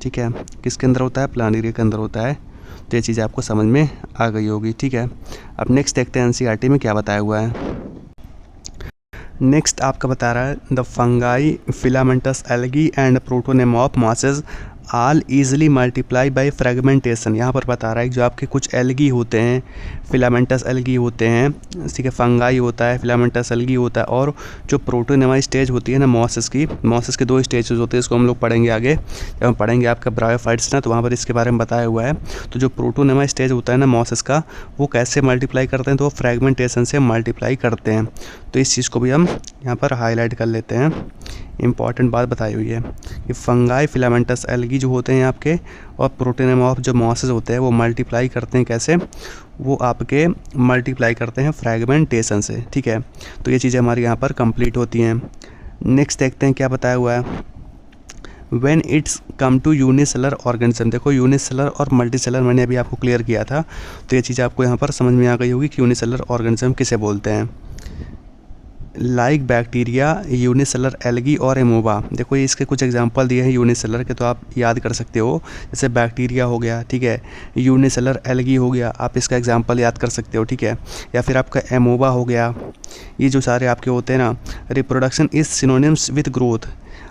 ठीक है। किसके अंदर होता है, प्लानेरिया के अंदर होता है। तो ये चीज़ आपको समझ में आ गई होगी, ठीक है। अब नेक्स्ट देखते हैं एनसीईआरटी में क्या बताया हुआ है। नेक्स्ट आपका बता रहा है the fungi, filamentous algae and protonema of mosses all easily multiply by fragmentation. यहाँ पर बता रहा है कि जो आपके कुछ एल्गी होते हैं, फिलामेंटस एल्गी होते हैं, ठीक है, फंगाई होता है, फिलामेंटस एल्गी होता है, और जो प्रोटोनेमा स्टेज होती है ना मॉसेस के दो स्टेजेस होते हैं। इसको हम लोग पढ़ेंगे आगे, जब हम पढ़ेंगे आपका ब्रायोफाइट्स ना, तो वहाँ पर इसके बारे में बताया हुआ है। तो जो प्रोटोनेमा स्टेज होता है ना मॉसेस का, वो कैसे मल्टीप्लाई करते हैं, तो वो फ्रेगमेंटेशन से मल्टीप्लाई करते हैं। तो इस चीज़ को भी हम यहाँ पर हाईलाइट कर लेते हैं। इंपॉर्टेंट बात बताई हुई है कि फंगाई, फिलामेंटस एल्गी जो होते हैं आपके, और प्रोटोनेमॉफ जो मॉसेस होते हैं वो मल्टीप्लाई करते हैं कैसे, वो आपके मल्टीप्लाई करते हैं फ्रैगमेंटेशन से, ठीक है। तो ये चीज़ें हमारी यहाँ पर कंप्लीट होती हैं। नेक्स्ट देखते हैं क्या बताया हुआ है। When it's come to unicellular organism, देखो यूनिसेलर और मल्टीसेलर मैंने अभी आपको क्लियर किया था, तो ये चीज़ आपको यहाँ पर समझ में आ गई होगी कि यूनिसेलर ऑर्गेनिज्म किसे बोलते हैं। लाइक बैक्टीरिया, यूनिसेलर एल्गी और एमोबा। देखो ये इसके कुछ एग्जांपल दिए हैं यूनिसेलर के, तो आप याद कर सकते हो। जैसे बैक्टीरिया हो गया, ठीक है, यूनिसेलर एल्गी हो गया, आप इसका एग्जांपल याद कर सकते हो, ठीक है। या फिर आपका एमोबा हो गया। ये जो सारे आपके होते हैं ना, reproduction is synonyms with growth.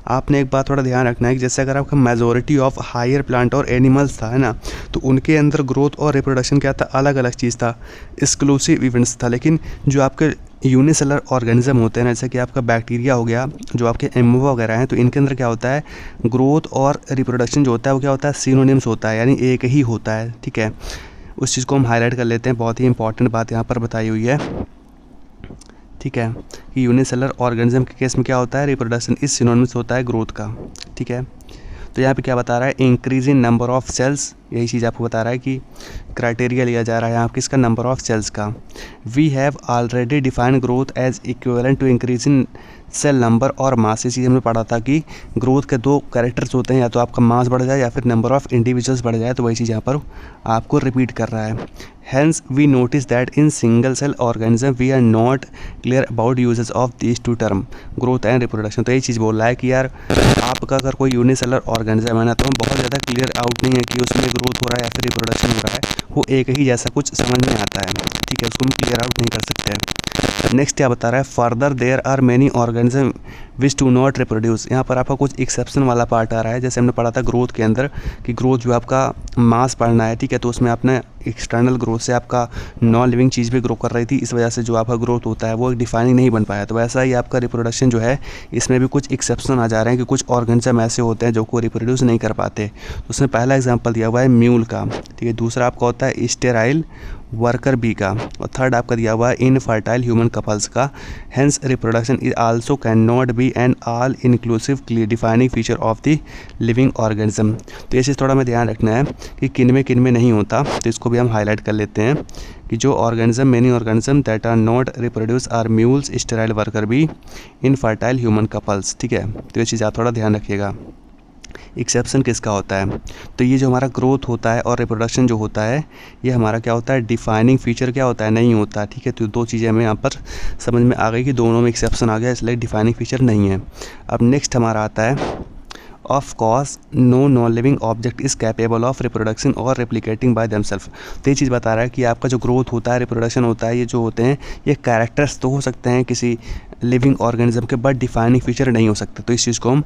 आपने एक बात थोड़ा ध्यान रखना है कि जैसे अगर आपका मेजोरिटी ऑफ हायर प्लांट और एनिमल्स था, है ना, तो उनके अंदर ग्रोथ और रिप्रोडक्शन क्या था, अलग अलग चीज़ था, एक्सक्लूसिव इवेंट्स था। लेकिन जो आपके यूनिसेलर ऑर्गेनिज्म होते हैं, जैसे कि आपका बैक्टीरिया हो गया, जो आपके एमोबा वगैरह हैं, तो इनके अंदर क्या होता है, ग्रोथ और रिप्रोडक्शन जो होता है वो क्या होता है, सिनोनिम्स होता है, यानी एक ही होता है, ठीक है। उस चीज़ को हम हाईलाइट कर लेते हैं। बहुत ही इंपॉर्टेंट बात यहाँ पर बताई हुई है, ठीक है, कि यूनिसेलर ऑर्गेनिज्म के केस में क्या होता है, रिप्रोडक्शन इज सिनोनिम्स होता है ग्रोथ का, ठीक है। तो यहाँ पे क्या बता रहा है, increase in number of cells, यही चीज़ आपको बता रहा है कि क्राइटेरिया लिया जा रहा है यहाँ किसका, नंबर ऑफ सेल्स का। We have already defined growth as equivalent to increase in cell number और मास। इस चीज़ हमने पढ़ा था कि ग्रोथ के दो कैरेक्टर्स होते हैं, या तो आपका मास बढ़ जाए या फिर नंबर ऑफ इंडिविजुअल्स बढ़ जाए। तो वही चीज़ यहाँ पर आपको रिपीट कर रहा है। Hence we notice that in single cell organism we are not clear about usages of these two term, growth and reproduction. तो यही चीज़ बोल रहा है कि यार आपका अगर कोई यूनिसेलर ऑर्गेनिज्म है ना, तो हम बहुत ज़्यादा क्लियर आउट नहीं है कि उसमें ग्रोथ हो रहा है या फिर रिप्रोडक्शन हो रहा है, वो एक ही जैसा कुछ समझ में आता है, ठीक है, उसको हम क्लियर आउट नहीं कर सकते हैं। नेक्स्ट क्या बता रहा है, further there are many organism which do not reproduce. यहाँ पर आपका कुछ एक्सेप्शन वाला पार्ट आ रहा है, जैसे हमने पढ़ा था ग्रोथ के अंदर कि ग्रोथ जो आपका मास पढ़ना है, ठीक है, तो उसमें आपने एक्सटर्नल ग्रोथ से आपका नॉन लिविंग चीज़ भी ग्रो कर रही थी, इस वजह से जो आपका ग्रोथ होता है वो डिफाइनिंग नहीं बन पाया। तो वैसा ही आपका रिप्रोडक्शन जो है इसमें भी कुछ एक्सेप्शन आ जा रहे हैं कि कुछ ऑर्गेनिज्म ऐसे होते हैं जो को रिप्रोड्यूस नहीं कर पाते। तो उसमें पहला एग्जाम्पल दिया हुआ है म्यूल का, ठीक है, दूसरा आपका होता है स्टेराइल वर्कर बी का, और थर्ड आपका दिया हुआ है इनफर्टाइल ह्यूमन कपल्स का। Hence reproduction is also can not be an all inclusive defining feature of the living organism. तो ये चीज़ थोड़ा हमें ध्यान रखना है कि किन में नहीं होता, तो इसको भी हम हाईलाइट कर लेते हैं कि जो organism many organism that are not reproduce are mules sterile worker bee infertile human couples, ठीक है। तो ये चीज़ आप थोड़ा ध्यान रखिएगा। एक्सेप्शन किसका होता है, तो ये जो हमारा ग्रोथ होता है और रिप्रोडक्शन जो होता है ये हमारा क्या होता है, डिफाइनिंग फीचर क्या होता है, नहीं होता, ठीक है। तो दो चीज़ें हमें यहाँ पर समझ में आ गई कि दोनों में एक्सेप्शन आ गया, इसलिए डिफाइनिंग फीचर नहीं है। अब नेक्स्ट हमारा आता है of course no non living object is capable of reproduction और रेप्लिकेटिंग बाय देमसेल्फ। तो ये चीज़ बता रहा है कि आपका जो ग्रोथ होता है, रिप्रोडक्शन होता है, ये जो होते हैं ये कैरेक्टर्स तो हो सकते हैं किसी लिविंग ऑर्गेनिज्म के, बट डिफाइनिंग फीचर नहीं हो सकते। तो इस चीज़ को हम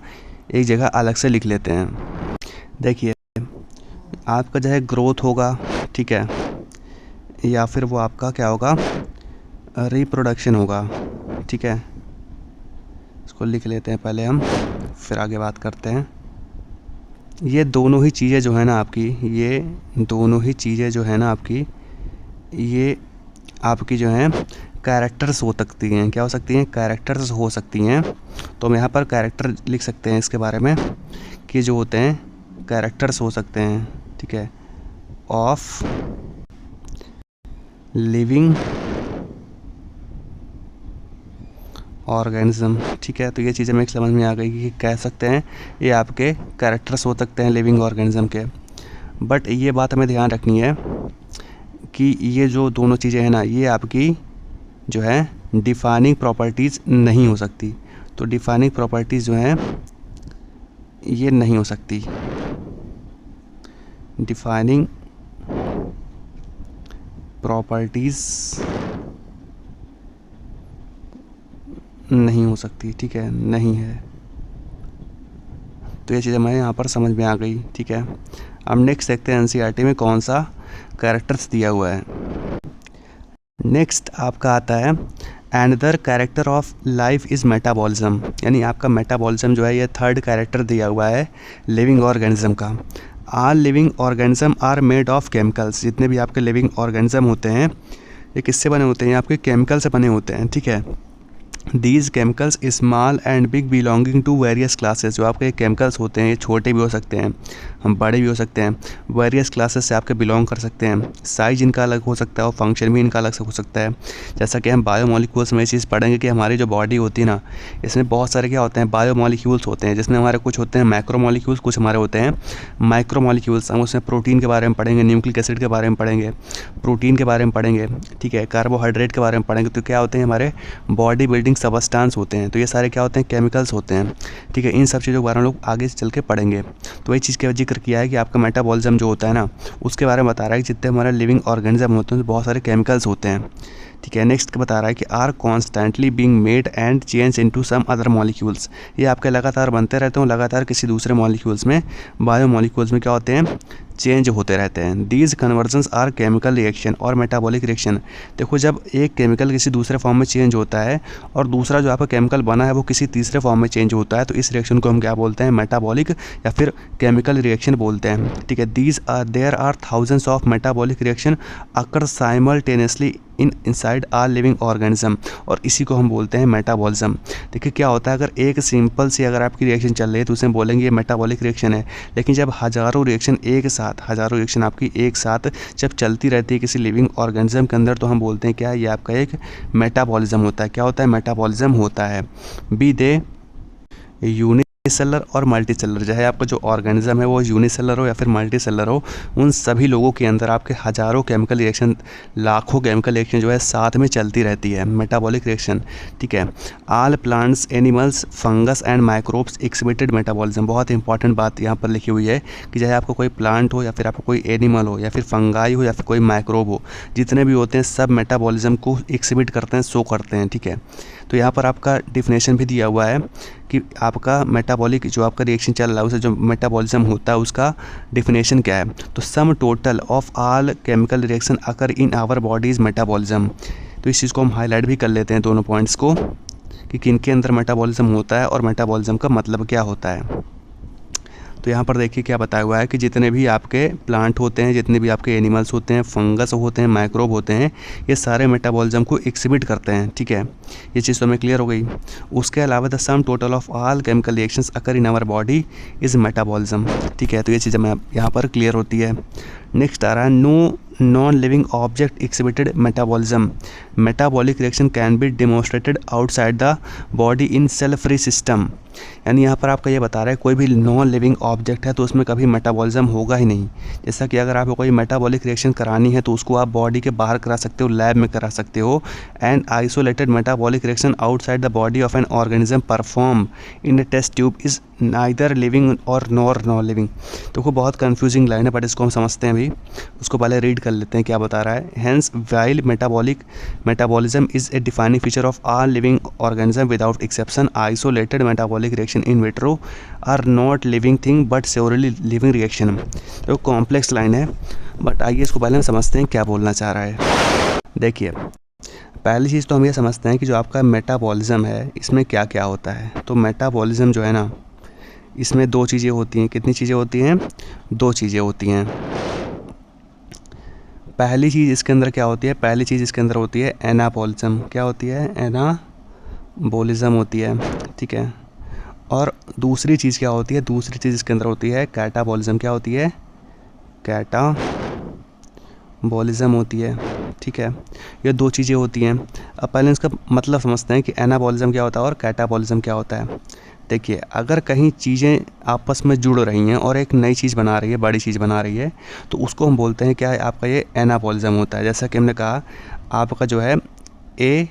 एक जगह अलग से लिख लेते हैं। देखिए आपका जो है ग्रोथ होगा, ठीक है, या फिर वो आपका क्या होगा, रिप्रोडक्शन होगा, ठीक है। इसको लिख लेते हैं पहले हम, फिर आगे बात करते हैं। ये दोनों ही चीज़ें जो है ना आपकी, ये दोनों ही चीज़ें जो है ना आपकी, ये आपकी जो हैं कैरेक्टर्स हो सकती हैं। क्या हो सकती हैं, कैरेक्टर्स हो सकती हैं। तो हम यहाँ पर कैरेक्टर लिख सकते हैं इसके बारे में कि जो होते हैं कैरेक्टर्स हो सकते हैं, ठीक है, ऑफ लिविंग ऑर्गेनिज्म, ठीक है। तो ये चीज़ें हमें समझ में आ गई कि कह सकते हैं ये आपके कैरेक्टर्स हो सकते हैं लिविंग ऑर्गेनिज्म के। बट ये बात हमें ध्यान रखनी है कि ये जो दोनों चीज़ें हैं ना, ये आपकी जो है डिफाइनिंग प्रॉपर्टीज़ नहीं हो सकती। तो डिफाइनिंग प्रॉपर्टीज़ जो हैं ये नहीं हो सकती, डिफाइनिंग प्रॉपर्टीज़ नहीं हो सकती, ठीक है, नहीं है। तो ये चीज़ हमें यहाँ पर समझ में आ गई, ठीक है। अब नेक्स्ट देखते हैं एनसीईआरटी में कौन सा कैरेक्टर्स दिया हुआ है। नेक्स्ट आपका आता है another character of life is metabolism, यानी आपका मेटाबॉलिज्म जो है ये थर्ड कैरेक्टर दिया हुआ है लिविंग ऑर्गेनिज्म का। All living organism are made of chemicals, जितने भी आपके लिविंग ऑर्गेनिज्म होते हैं ये किससे बने होते हैं, आपके केमिकल से बने होते हैं, ठीक है। These chemicals small and big belonging to various classes, जो आपके केमिकल्स होते हैं ये छोटे भी हो सकते हैं, हम बड़े भी हो सकते हैं, वेरियस क्लासेस से आपके बिलोंग कर सकते हैं। साइज इनका अलग हो सकता है और फंक्शन भी इनका अलग से हो सकता है। जैसा कि हम बायोमोलिक्यूल्स में ये चीज़ पढ़ेंगे कि हमारी जो बॉडी होती है ना, इसमें बहुत सारे क्या होते हैं, बायोमोलिक्यूल्स होते हैं, जिसमें हमारे कुछ होते हैं मैक्रोमोलिक्यूल्स, कुछ हमारे होते हैं माइक्रोमोलिक्यूल्स। हम उसमें प्रोटीन के बारे में पढ़ेंगे, न्यूक्लिक एसिड के बारे में पढ़ेंगे, प्रोटीन के बारे में पढ़ेंगे, ठीक है, कार्बोहाइड्रेट के बारे में पढ़ेंगे। तो क्या होते हैं, हमारे बॉडी बिल्डिंग सबस्टांस होते हैं। तो ये सारे क्या होते हैं, केमिकल्स होते हैं, ठीक है। इन सब चीज़ों के बारे में लोग आगे से चल के पढ़ेंगे। तो वही चीज़ का जिक्र किया है कि आपका मेटाबॉलिज्म जो होता है ना, उसके बारे में बता रहा है कि जितने हमारे लिविंग ऑर्गेनिज्म होते हैं बहुत सारे केमिकल्स होते हैं, ठीक है। नेक्स्ट बता रहा है कि are constantly being made and change into some other molecules, ये आपके लगातार बनते रहते हैं, लगातार किसी दूसरे मॉलिक्यूल्स में, बायोमोलिक्यूल्स में क्या होते हैं, चेंज होते रहते हैं। These conversions are chemical reaction और मेटाबॉलिक रिएक्शन। देखो जब एक केमिकल किसी दूसरे फॉर्म में चेंज होता है और दूसरा जो आपका केमिकल बना है वो किसी तीसरे फॉर्म में चेंज होता है, तो इस रिएक्शन को हम क्या बोलते हैं, मेटाबॉलिक या फिर केमिकल रिएक्शन बोलते हैं, ठीक है। These are there are thousands of metabolic reaction occur simultaneously inside are living organism, और इसी को हम बोलते हैं मेटाबॉलिज्म। देखिए क्या होता है, अगर एक सिंपल सी अगर आपकी रिएक्शन चल रही है तो उसे बोलेंगे ये मेटाबॉलिक रिएक्शन है। लेकिन जब हज़ारों रिएक्शन एक साथ, हज़ारों रिएक्शन आपकी एक साथ जब चलती रहती है किसी लिविंग ऑर्गेनिज्म के अंदर, तो हम बोलते हैं क्या, ये आपका एक मेटाबॉलिज्म होता है। क्या होता है, मेटाबॉलिज्म होता है। बी दे यूनिट यूनिसेलर और मल्टी सेलर, चाहे आपका जो ऑर्गेनिज्म है वो यूनिसेलर हो या फिर मल्टी सेलर हो, उन सभी लोगों के अंदर आपके हज़ारों केमिकल रिएक्शन, लाखों केमिकल रिएक्शन जो है साथ में चलती रहती है, मेटाबॉलिक रिएक्शन, ठीक है। All plants, animals, fungus and microbes exhibited metabolism. बहुत इंपॉर्टेंट बात यहाँ पर लिखी हुई है कि चाहे आपका कोई प्लांट हो या फिर आपका कोई एनिमल हो या फिर फंगाई हो या फिर कोई माइक्रोब हो, जितने भी होते हैं सब मेटाबॉलिज्म को एक्सिबिट करते हैं, शो करते हैं, ठीक है। तो यहाँ पर आपका डिफिनेशन भी दिया हुआ है कि आपका मेटाबॉलिक जो आपका रिएक्शन चल रहा है उसे जो मेटाबॉलिज्म होता है उसका डिफिनेशन क्या है। तो sum total of all chemical reaction occur in our bodies metabolism. तो इस चीज़ को हम हाईलाइट भी कर लेते हैं दोनों पॉइंट्स को कि किन के अंदर मेटाबॉलिज्म होता है और मेटाबॉलिज्म का मतलब क्या होता है। तो यहाँ पर देखिए क्या बताया हुआ है कि जितने भी आपके प्लांट होते हैं, जितने भी आपके एनिमल्स होते हैं, फंगस होते हैं, माइक्रोब होते हैं, ये सारे मेटाबॉलिज्म को एक्सिबिट करते हैं, ठीक है। ये चीज़ तो हमें क्लियर हो गई। उसके अलावा the sum total of all chemical reactions occur in our body is metabolism, ठीक है। तो ये चीज़ हमें यहाँ पर क्लियर होती है। नेक्स्ट आ रहा है no non living object exhibited metabolism. Metabolic reaction can be demonstrated outside the body in cell free system. यानी यहाँ पर आपका ये बता रहा है कोई भी नॉन लिविंग ऑब्जेक्ट है तो उसमें कभी मेटाबॉलिज्म होगा ही नहीं। जैसा कि अगर आपको कोई मेटाबॉलिक रिएक्शन करानी है तो उसको आप बॉडी के बाहर करा सकते हो, लैब में करा सकते हो। And isolated metabolic reaction outside the body of an organism perform in a test tube is neither living or non living. तो वो बहुत कंफ्यूजिंग लाइन है बट इसको हम समझते हैं अभी। उसको पहले रीड कर लेते हैं क्या बता रहा है। Hence while metabolism is a defining feature of all living organism without exception, isolated metabolic reaction in vitro are not living thing but surely living reaction. तो कॉम्प्लेक्स लाइन है बट आइए इसको पहले हम समझते हैं क्या बोलना चाह रहा है। देखिए पहली चीज़ तो हम ये समझते हैं कि जो आपका मेटाबॉलिज्म है इसमें क्या क्या होता है। तो मेटाबॉलिज्म जो है ना, इसमें दो चीज़ें होती हैं। कितनी चीज़ें होती हैं? दो चीज़ें होती हैं। पहली चीज़ इसके अंदर क्या होती है? पहली चीज़ इसके अंदर होती है एनाबॉलिज्म। क्या होती है? एनाबॉलिज्म होती है, ठीक है। और दूसरी चीज़ क्या होती है? दूसरी चीज़ इसके अंदर होती है कैटाबॉलिज्म। क्या होती है? कैटाबॉलिज्म होती है, ठीक है। ये दो चीज़ें होती हैं। अब पहले इसका मतलब समझते हैं कि एनाबॉलिज्म क्या होता है और कैटाबॉलिज्म क्या होता है। देखिए अगर कहीं चीज़ें आपस में जुड़ रही हैं और एक नई चीज़ बना रही है, बड़ी चीज़ बना रही है, तो उसको हम बोलते हैं क्या है? आपका ये एनाबॉलिज्म होता है। जैसा कि हमने कहा आपका जो है ए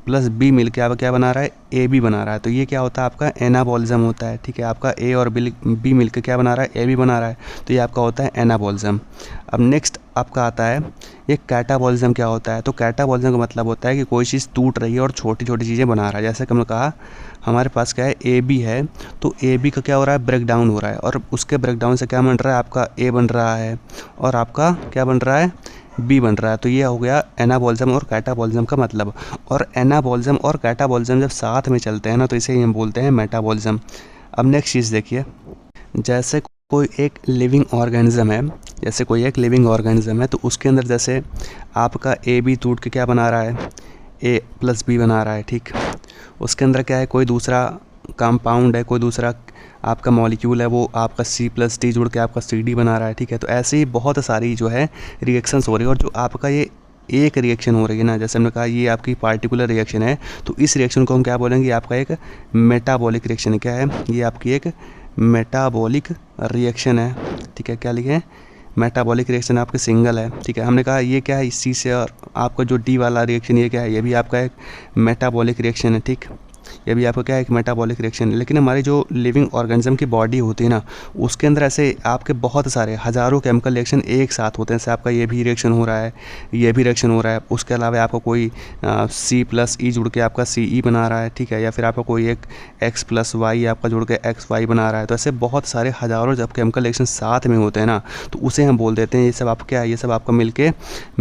प्लस बी मिल के आपका क्या बना रहा है? ए बी बना रहा है। तो ये क्या होता है? आपका एनाबॉलिज्म होता है, ठीक है। आपका ए और बी मिल के क्या बना रहा है? ए बी बना रहा है। तो ये आपका होता है एनाबॉलिज्म। अब नेक्स्ट आपका आता है ये कैटाबॉलिज्म। क्या होता है? तो कैटाबॉलिज्म का मतलब होता है कि कोई चीज़ टूट रही है और छोटी छोटी चीज़ें बना रहा है। जैसे कि हमने कहा हमारे पास क्या है? ए बी है, तो ए बी का क्या हो रहा है? ब्रेक डाउन हो रहा है और उसके ब्रेक डाउन से क्या बन रहा है? आपका ए बन रहा है और आपका क्या बन रहा है? बी बन रहा है। तो ये हो गया एनाबॉलिज्म और कैटाबॉलिज्म का मतलब। और एनाबॉलिज्म और कैटाबॉलिज्म जब साथ में चलते हैं ना तो इसे हम बोलते हैं मेटाबॉलिज्म। अब नेक्स्ट चीज़ देखिए, जैसे कोई एक लिविंग ऑर्गेनिज्म है, जैसे कोई एक लिविंग ऑर्गेनिज्म है तो उसके अंदर जैसे आपका ए बी टूट के क्या बना रहा है? ए प्लस बी बना रहा है, ठीक। उसके अंदर क्या है? कोई दूसरा कंपाउंड है, कोई दूसरा आपका मॉलिक्यूल है, वो आपका सी प्लस टी जुड़ के आपका सी डी बना रहा है, ठीक है। तो ऐसे ही बहुत सारी जो है रिएक्शंस हो रही है और जो आपका ये एक रिएक्शन हो रही है ना, जैसे हमने कहा ये आपकी पार्टिकुलर रिएक्शन है, तो इस रिएक्शन को हम क्या बोलेंगे? आपका एक मेटाबॉलिक रिएक्शन है। क्या है? ये आपकी एक मेटाबॉलिक रिएक्शन है, ठीक है। क्या लिखे? मेटाबॉलिक रिएक्शन आपके सिंगल है, ठीक है। हमने कहा ये क्या है? इसी से और आपका जो डी वाला रिएक्शन ये क्या है? ये भी आपका एक मेटाबॉलिक रिएक्शन है, ठीक। ये भी आपका क्या है? एक मेटाबॉलिक रिएक्शन है। लेकिन हमारी जो लिविंग ऑर्गेनिज्म की बॉडी होती है ना, उसके अंदर ऐसे आपके बहुत सारे हज़ारों केमिकल रिएक्शन एक साथ होते हैं। जैसे आपका ये भी रिएक्शन हो रहा है, ये भी रिएक्शन हो रहा है, उसके अलावा आपका कोई सी प्लस ई जुड़ के आपका सी ई बना रहा है, ठीक है। या फिर आपका कोई एक एक्स प्लस वाई आपका जुड़ के एक्स वाई बना रहा है। तो ऐसे बहुत सारे हज़ारों जब केमिकल रिएक्शन साथ में होते हैं ना तो उसे हम बोल देते हैं ये सब आपका क्या है? ये सब आपका मिल के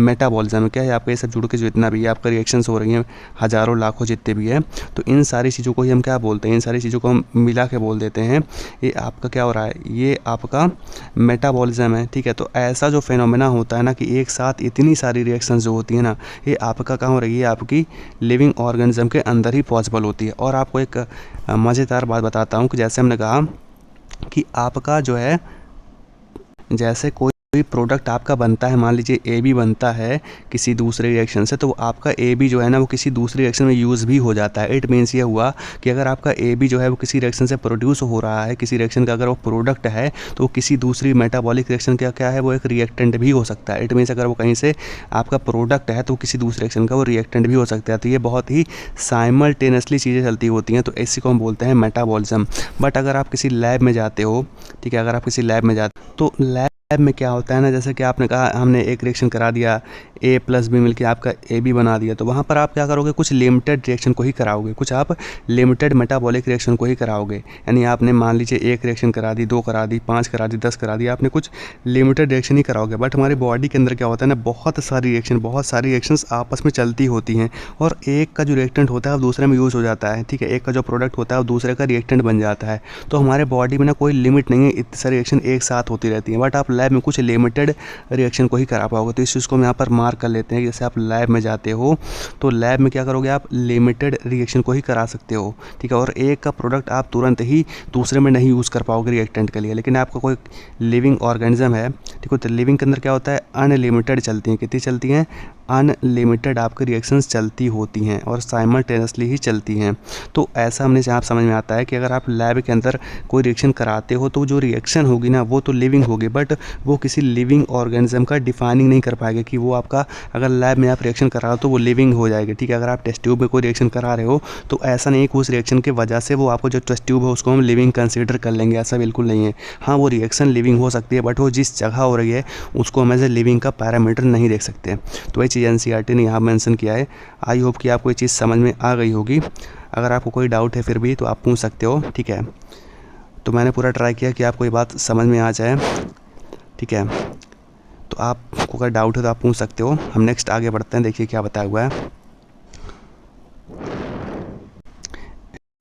मेटाबॉलिज्म क्या है? आपका ये सब जुड़ के जितना भी आपका रिएक्शंस हो रही हैं हज़ारों लाखों जितने भी हैं, तो इन सारी चीज़ों को ही हम क्या बोलते हैं? इन सारी चीज़ों को हम मिला के बोल देते हैं ये आपका क्या हो रहा है? ये आपका मेटाबॉलिज्म है, ठीक है। तो ऐसा जो फेनोमेना होता है ना कि एक साथ इतनी सारी रिएक्शंस जो होती है ना, ये आपका कहाँ हो रही है? आपकी लिविंग ऑर्गेनिज्म के अंदर ही पॉसिबल होती है। और आपको एक मज़ेदार बात बताता हूँ कि जैसे हमने कहा कि आपका जो है जैसे कोई कोई प्रोडक्ट आपका बनता है, मान लीजिए ए बी बनता है किसी दूसरे रिएक्शन से, तो आपका ए बी जो है ना वो किसी दूसरे रिएक्शन में यूज़ भी हो जाता है। इट मीन्स ये हुआ कि अगर आपका ए बी जो है वो किसी रिएक्शन से प्रोड्यूस हो रहा है, किसी रिएक्शन का अगर वो प्रोडक्ट है, तो वो किसी दूसरी मेटाबॉलिक रिएक्शन का क्या है, वो एक रिएक्टेंट भी हो सकता है। इट मीन्स अगर वो कहीं से आपका प्रोडक्ट है तो किसी दूसरे रिएक्शन का वो रिएक्टेंट भी हो सकता है। तो ये बहुत ही साइमल्टेनियसली चीज़ें चलती होती हैं, तो इसी को हम बोलते हैं मेटाबॉलिज्म। बट अगर आप किसी लैब में जाते हो, ठीक है, अगर आप किसी लैब में जाते हो तो लैब में क्या होता है ना, जैसे कि आपने कहा हमने एक रिएक्शन करा दिया, ए प्लस बी मिलकर आपका ए बी बना दिया, तो वहाँ पर आप क्या करोगे, कुछ लिमिटेड रिएक्शन को ही कराओगे, कुछ आप लिमिटेड मेटाबॉलिक रिएक्शन को ही कराओगे। यानी आपने मान लीजिए एक रिएक्शन करा दी, 2 करा दी, 5 करा दी, 10 करा दी, आपने कुछ लिमिटेड रिएक्शन ही कराओगे। बट हमारी बॉडी के अंदर क्या होता है ना, बहुत सारी रिएक्शंस आपस में चलती होती हैं, और एक का जो रिएक्टेंट होता है वो दूसरे में यूज़ हो जाता है, ठीक है, एक का जो प्रोडक्ट होता है वो दूसरे का रिएक्टेंट बन जाता है। तो हमारे बॉडी में ना कोई लिमिट नहीं है, इतनी सारी रिएक्शन एक साथ होती रहती हैं। बट आप लैब में कुछ लिमिटेड रिएक्शन को ही करा पाओगे। तो इस चीज़ को हम यहाँ पर मार्क कर लेते हैं कि जैसे आप लैब में जाते हो तो लैब में क्या करोगे, आप लिमिटेड रिएक्शन को ही करा सकते हो, ठीक है, और एक का प्रोडक्ट आप तुरंत ही दूसरे में नहीं यूज़ कर पाओगे रिएक्टेंट के लिए। लेकिन आपका कोई लिविंग ऑर्गेनिज्म है, ठीक है, तो लिविंग के अंदर क्या होता है, अनलिमिटेड चलती हैं। कितनी चलती हैं, अनलिमिटेड आपकी रिएक्शंस चलती होती हैं और साइमल्टेनियसली ही चलती हैं। तो ऐसा हमने जहाँ समझ में आता है कि अगर आप लैब के अंदर कोई रिएक्शन कराते हो तो जो रिएक्शन होगी ना वो तो लिविंग होगी, बट वो किसी लिविंग ऑर्गेनिज्म का डिफाइनिंग नहीं कर पाएगा कि वो आपका, अगर लैब में आप रिएक्शन करा तो वो लिविंग हो जाएगी, ठीक है। अगर आप टेस्ट ट्यूब में कोई रिएक्शन करा रहे हो तो ऐसा नहीं है कि उस रिएक्शन की वजह से वो आपको जो टेस्ट ट्यूब है उसको हम लिविंग कंसिडर कर लेंगे, ऐसा बिल्कुल नहीं है। हाँ, वो रिएक्शन लिविंग हो सकती है, बट वो जिस जगह हो रही है उसको हम एज ए लिविंग का पैरामीटर नहीं देख सकते। तो वही चीज़ एनसीईआरटी ने यहाँ मेंशन किया है। आई होप कि आपको ये चीज़ समझ में आ गई होगी। अगर आपको कोई डाउट है फिर भी तो आप पूछ सकते हो, ठीक है। तो मैंने पूरा ट्राई किया कि आपको ये बात समझ में आ जाए, ठीक है। तो आपको अगर डाउट है तो आप पूछ सकते हो। हम नेक्स्ट आगे बढ़ते हैं, देखिए क्या बताया हुआ है।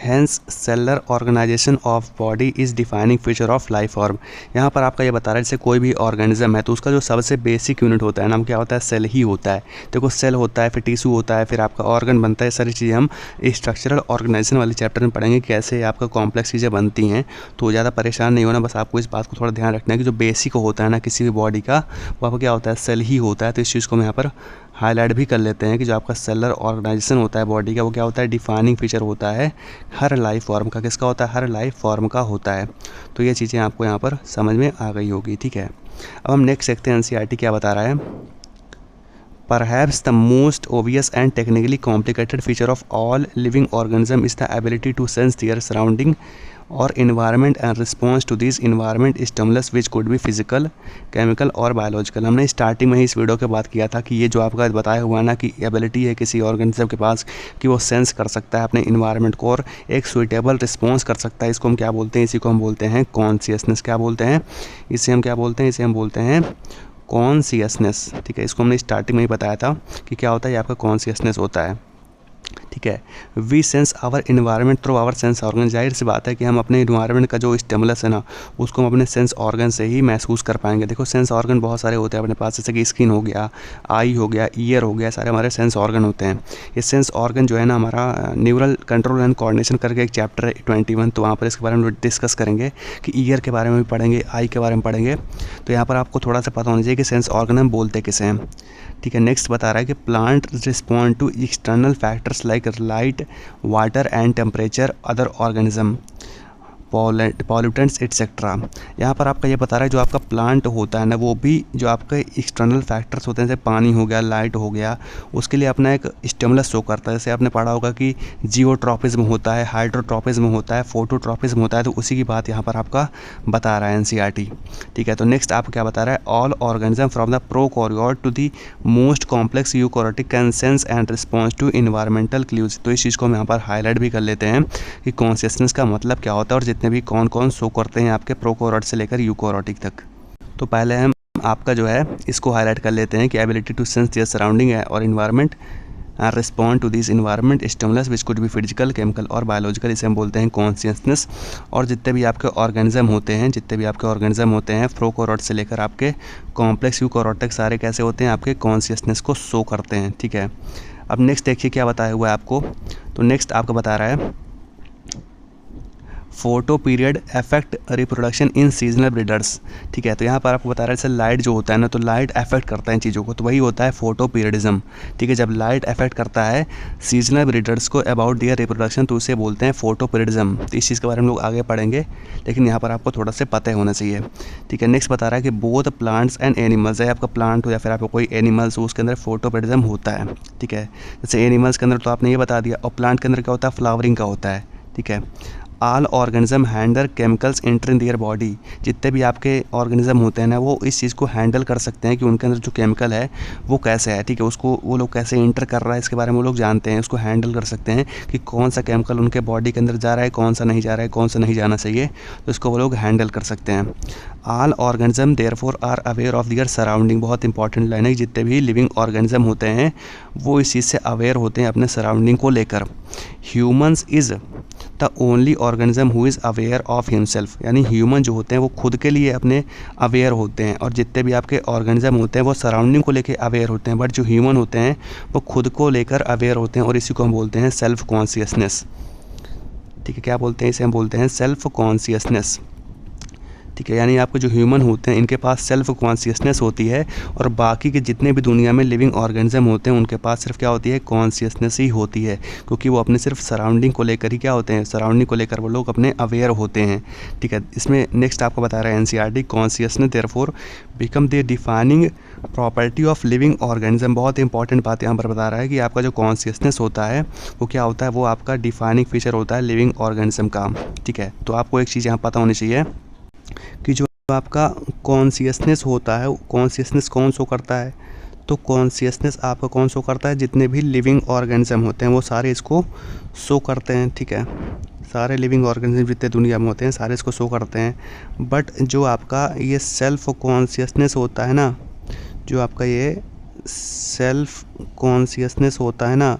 Hence cellular organization of body is defining feature of life form. यहाँ पर आपका ये बता रहा है जैसे कोई भी ऑर्गेनिज्म है तो उसका जो सबसे बेसिक यूनिट होता है नाम क्या होता है, सेल ही होता है। देखो सेल होता है, फिर टिश्यू होता है, फिर आपका ऑर्गन बनता है। सारी चीज़ें हम स्ट्रक्चरल ऑर्गेनाइजेशन वाले चैप्टर में पढ़ेंगे, कैसे आपका कॉम्प्लेक्स चीज़ें बनती हैं। तो ज़्यादा परेशान नहीं होना, बस आपको इस बात को थोड़ा ध्यान रखना है कि जो बेसिक होता है ना किसी भी बॉडी का, वो आपका क्या होता है, सेल ही होता है। तो इस चीज़ को हम यहाँ पर हाईलाइट भी कर लेते हैं कि जो आपका सेलर ऑर्गेनाइजेशन होता है बॉडी का, वो क्या होता है, डिफाइनिंग फीचर होता है हर लाइफ फॉर्म का। किसका होता है, हर लाइफ फॉर्म का होता है। तो ये चीज़ें आपको यहाँ पर समझ में आ गई होगी, ठीक है। अब हम नेक्स्ट देखते हैं एनसीईआरटी क्या बता रहा है। Perhaps the most obvious and technically complicated feature of all living organism is the ability to sense their surrounding or environment and response to these environment stimulus which could be physical, chemical और biological। हमने starting में ही इस video के बात किया था कि ये जो आपका बताया हुआ ना कि एबिलिटी है किसी ऑर्गेनिज्म के पास कि वो सेंस कर सकता है अपने इन्वायरमेंट को और एक सुइटेबल रिस्पॉन्स कर सकता है। इसको हम क्या बोलते हैं, इसी को हम बोलते हैं कॉन्शियसनेस। क्या बोलते हैं इसे, हम क्या बोलते हैं इसे, हम बोलते हैं कॉन्शियसनेस, ठीक है। इसको हमने स्टार्टिंग में ही बताया था कि क्या होता है, ये आपका कॉन्शियसनेस होता है, ठीक है। We sense our environment through our sense organ. जाहिर सी बात है कि हम अपने इन्वायरमेंट का जो स्टिमुलस है ना उसको हम अपने सेंस ऑर्गन से ही महसूस कर पाएंगे। देखो सेंस ऑर्गन बहुत सारे होते हैं अपने पास, जैसे कि स्किन हो गया, आई हो गया, ईयर हो गया, सारे हमारे सेंस ऑर्गन होते हैं। ये सेंस ऑर्गन जो है ना हमारा न्यूरल कंट्रोल एंड कोऑर्डिनेशन करके एक चैप्टर है 21, तो वहाँ पर इसके बारे में डिस्कस करेंगे कि ईयर के बारे में भी पढ़ेंगे, आई के बारे में पढ़ेंगे। तो यहाँ पर आपको थोड़ा सा पता होना चाहिए कि सेंस ऑर्गन हम बोलते किसे हैं, ठीक है। नेक्स्ट बता रहा है कि plant respond to external factors like light, water and temperature, other organism, pollutants etcetera. यहाँ पर आपका ये बता रहा है जो आपका प्लांट होता है ना वो भी जो आपके एक्सटर्नल फैक्टर्स होते हैं जैसे पानी हो गया, लाइट हो गया, उसके लिए अपना एक स्टिमुलस शो करता है। जैसे आपने पढ़ा होगा कि जियोट्रॉपिज्म होता है, हाइड्रोट्रॉपिज्म होता है, फोटोट्रॉपिज्म होता है, तो उसी की बात यहाँ पर आपका बता रहा है एनसीईआरटी, ठीक है। तो नेक्स्ट आपको क्या बता रहा है, all organism from the prokaryote to the most complex eukaryotic can sense and response to environmental clues. तो इस चीज़ को हम यहाँ पर हाईलाइट भी कर लेते हैं कि कॉन्शियसनेस का मतलब क्या होता है और जितने भी कौन कौन शो करते हैं आपके प्रोकैरियोट से लेकर यूकैरियोटिक तक। तो पहले हम आपका जो है इसको हाईलाइट कर लेते हैं कि ability to sense their surrounding और environment and respond to this environment stimulus which could be physical, chemical और बायोलॉजिकल। इसे हम बोलते हैं कॉन्शियसनेस। और जितने भी आपके ऑर्गेनिज्म होते हैं प्रोकैरियोट से लेकर आपके कॉम्प्लेक्स यूकैरियोट तक सारे कैसे होते हैं, आपके कॉन्शियसनेस को शो करते हैं, ठीक है। अब नेक्स्ट देखिए क्या बताया हुआ है आपको। तो नेक्स्ट आपको बता रहा है photo period affect reproduction in seasonal breeders. ठीक है, तो यहाँ पर आपको बता रहा है जैसे लाइट जो होता है ना, तो लाइट अफेक्ट करता है इन चीज़ों को, तो वही होता है फोटो पीरियडिज्म। ठीक है, जब लाइट अफेक्ट करता है सीजनल ब्रीडर्स को अबाउट दियर रिप्रोडक्शन, तो उसे बोलते हैं फोटो पीरियडिज्म। तो इस चीज़ के बारे में लोग आगे पढ़ेंगे, लेकिन यहाँ पर आपको थोड़ा सा पता होना चाहिए। ठीक है, नेक्स्ट बता रहा है कि बोथ प्लांट्स एंड एनिमल्स, है आपका प्लांट हो या फिर आपको कोई एनिमल्स हो, उसके अंदर फोटो पीरियडिज्म होता है। ठीक है, जैसे एनिमल्स के अंदर तो आपने ये बता दिया, और प्लांट के अंदर क्या होता है, फ्लावरिंग का होता है। ठीक है, all organism handle chemicals enter in their body, जितने भी आपके ऑर्गेनिज्म होते हैं ना, वो इस चीज़ को हैंडल कर सकते हैं कि उनके अंदर जो केमिकल है वो कैसे है। ठीक है, उसको वो लोग कैसे इंटर कर रहा है, इसके बारे में वो लोग जानते हैं, उसको हैंडल कर सकते हैं कि कौन सा केमिकल उनके बॉडी के अंदर जा रहा है, कौन सा नहीं जा रहा है, कौन सा नहीं जाना चाहिए, तो इसको वो लोग हैंडल कर सकते हैं। All organism therefore are aware of their surrounding, बहुत इंपॉर्टेंट लाइन है, जितने भी लिविंग ऑर्गेनिज्म होते हैं वो इस चीज़ से अवेयर होते हैं अपने सराउंडिंग को लेकर। Humans is the only organism who is aware of himself, यानी ह्यूमन जो होते हैं वो खुद के लिए अपने अवेयर होते हैं, और जितने भी आपके ऑर्गेनिज्म होते हैं वो सराउंडिंग को लेकर अवेयर होते हैं, बट जो ह्यूमन होते हैं वो खुद को लेकर अवेयर होते हैं, और इसी को हम बोलते हैं सेल्फ कॉन्शियसनेस। ठीक है, क्या बोलते हैं इसे, हम बोलते हैं सेल्फ कॉन्शियसनेस। ठीक है, यानी आपके जो ह्यूमन होते हैं इनके पास सेल्फ कॉन्शियसनेस होती है, और बाकी के जितने भी दुनिया में लिविंग ऑर्गेनिज्म होते हैं उनके पास सिर्फ क्या होती है, कॉन्शियसनेस ही होती है, क्योंकि वो अपने सिर्फ सराउंडिंग को लेकर ही क्या होते हैं, सराउंडिंग को लेकर वो लोग अपने अवेयर होते हैं। ठीक है, इसमें नेक्स्ट आपको बता रहा है NCERT, consciousness therefore become the defining property of living organism. बहुत इंपॉर्टेंट बात यहाँ पर बता रहा है कि आपका जो कॉन्शियसनेस होता है वो क्या होता है, वो आपका डिफाइनिंग फीचर होता है लिविंग ऑर्गेनिज्म का। ठीक है, तो आपको एक चीज़ यहाँ पता होनी चाहिए कि जो आपका कॉन्शियसनेस होता है, कॉन्शियसनेस कौन शो करता है, तो कॉन्शियसनेस आपका कौन शो करता है, जितने भी लिविंग ऑर्गेनिज्म होते हैं वो सारे इसको शो करते हैं। ठीक है, सारे लिविंग ऑर्गेनिज्म जितने दुनिया में होते हैं सारे इसको शो करते हैं, बट जो आपका ये सेल्फ कॉन्शियसनेस होता है ना, जो आपका ये सेल्फ कॉन्शियसनेस होता है ना,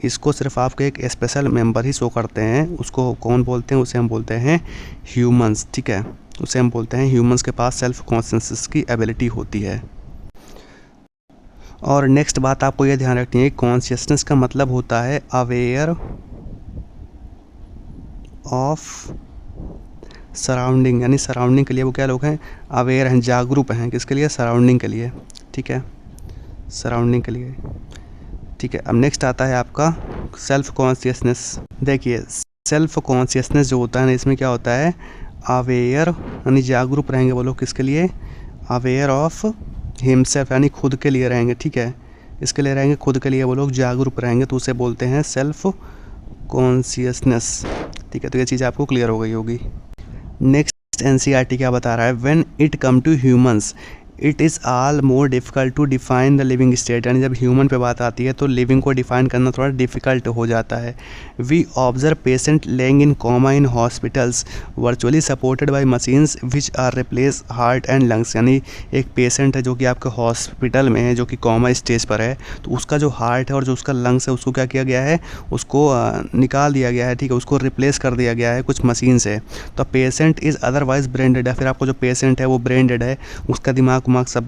इसको सिर्फ आपके एक स्पेशल मेंबर ही शो करते हैं। उसको कौन बोलते हैं, उसे हम बोलते हैं ह्यूमंस। ठीक है, उसे हम बोलते हैं ह्यूमंस के पास सेल्फ कॉन्शियसनेस की एबिलिटी होती है। और नेक्स्ट बात आपको यह ध्यान रखनी है, कॉन्शियसनेस का मतलब होता है अवेयर ऑफ सराउंडिंग, यानी सराउंडिंग के लिए वो क्या लोग हैं, अवेयर हैं, जागरूक हैं, किसके लिए, सराउंडिंग के लिए। ठीक है, सराउंडिंग के लिए। ठीक है, अब नेक्स्ट आता है आपका सेल्फ कॉन्शियसनेस। देखिए, सेल्फ कॉन्शियसनेस जो होता है ना, इसमें क्या होता है, अवेयर यानी जागरूक रहेंगे वो लोग, किसके लिए, अवेयर ऑफ हिमसेल्फ, यानी खुद के लिए रहेंगे। ठीक है, इसके लिए रहेंगे, खुद के लिए वो लोग जागरूक रहेंगे, तो उसे बोलते हैं सेल्फ कॉन्शियसनेस। ठीक है, तो ये चीज़ आपको क्लियर हो गई होगी। नेक्स्ट एनसीईआरटी क्या बता रहा है, when it come to humans it is all more difficult to define the living state, यानी जब ह्यूमन पे बात आती है तो लिविंग को डिफ़ाइन करना थोड़ा डिफ़िकल्ट हो जाता है। We observe patient laying in coma in hospitals virtually supported by machines which are replace heart and lungs, यानी एक पेशेंट है जो कि आपके हॉस्पिटल में है, जो कि कोमा स्टेज पर है, तो उसका जो हार्ट है और जो उसका लंग्स है उसको क्या किया गया है, उसको निकाल दिया गया है। ठीक है, उसको रिप्लेस कर दिया गया है कुछ मशीन से। तो patient is otherwise brain dead है, फिर आपको जो पेशेंट है वो ब्रेन डेड है, उसका दिमाग सब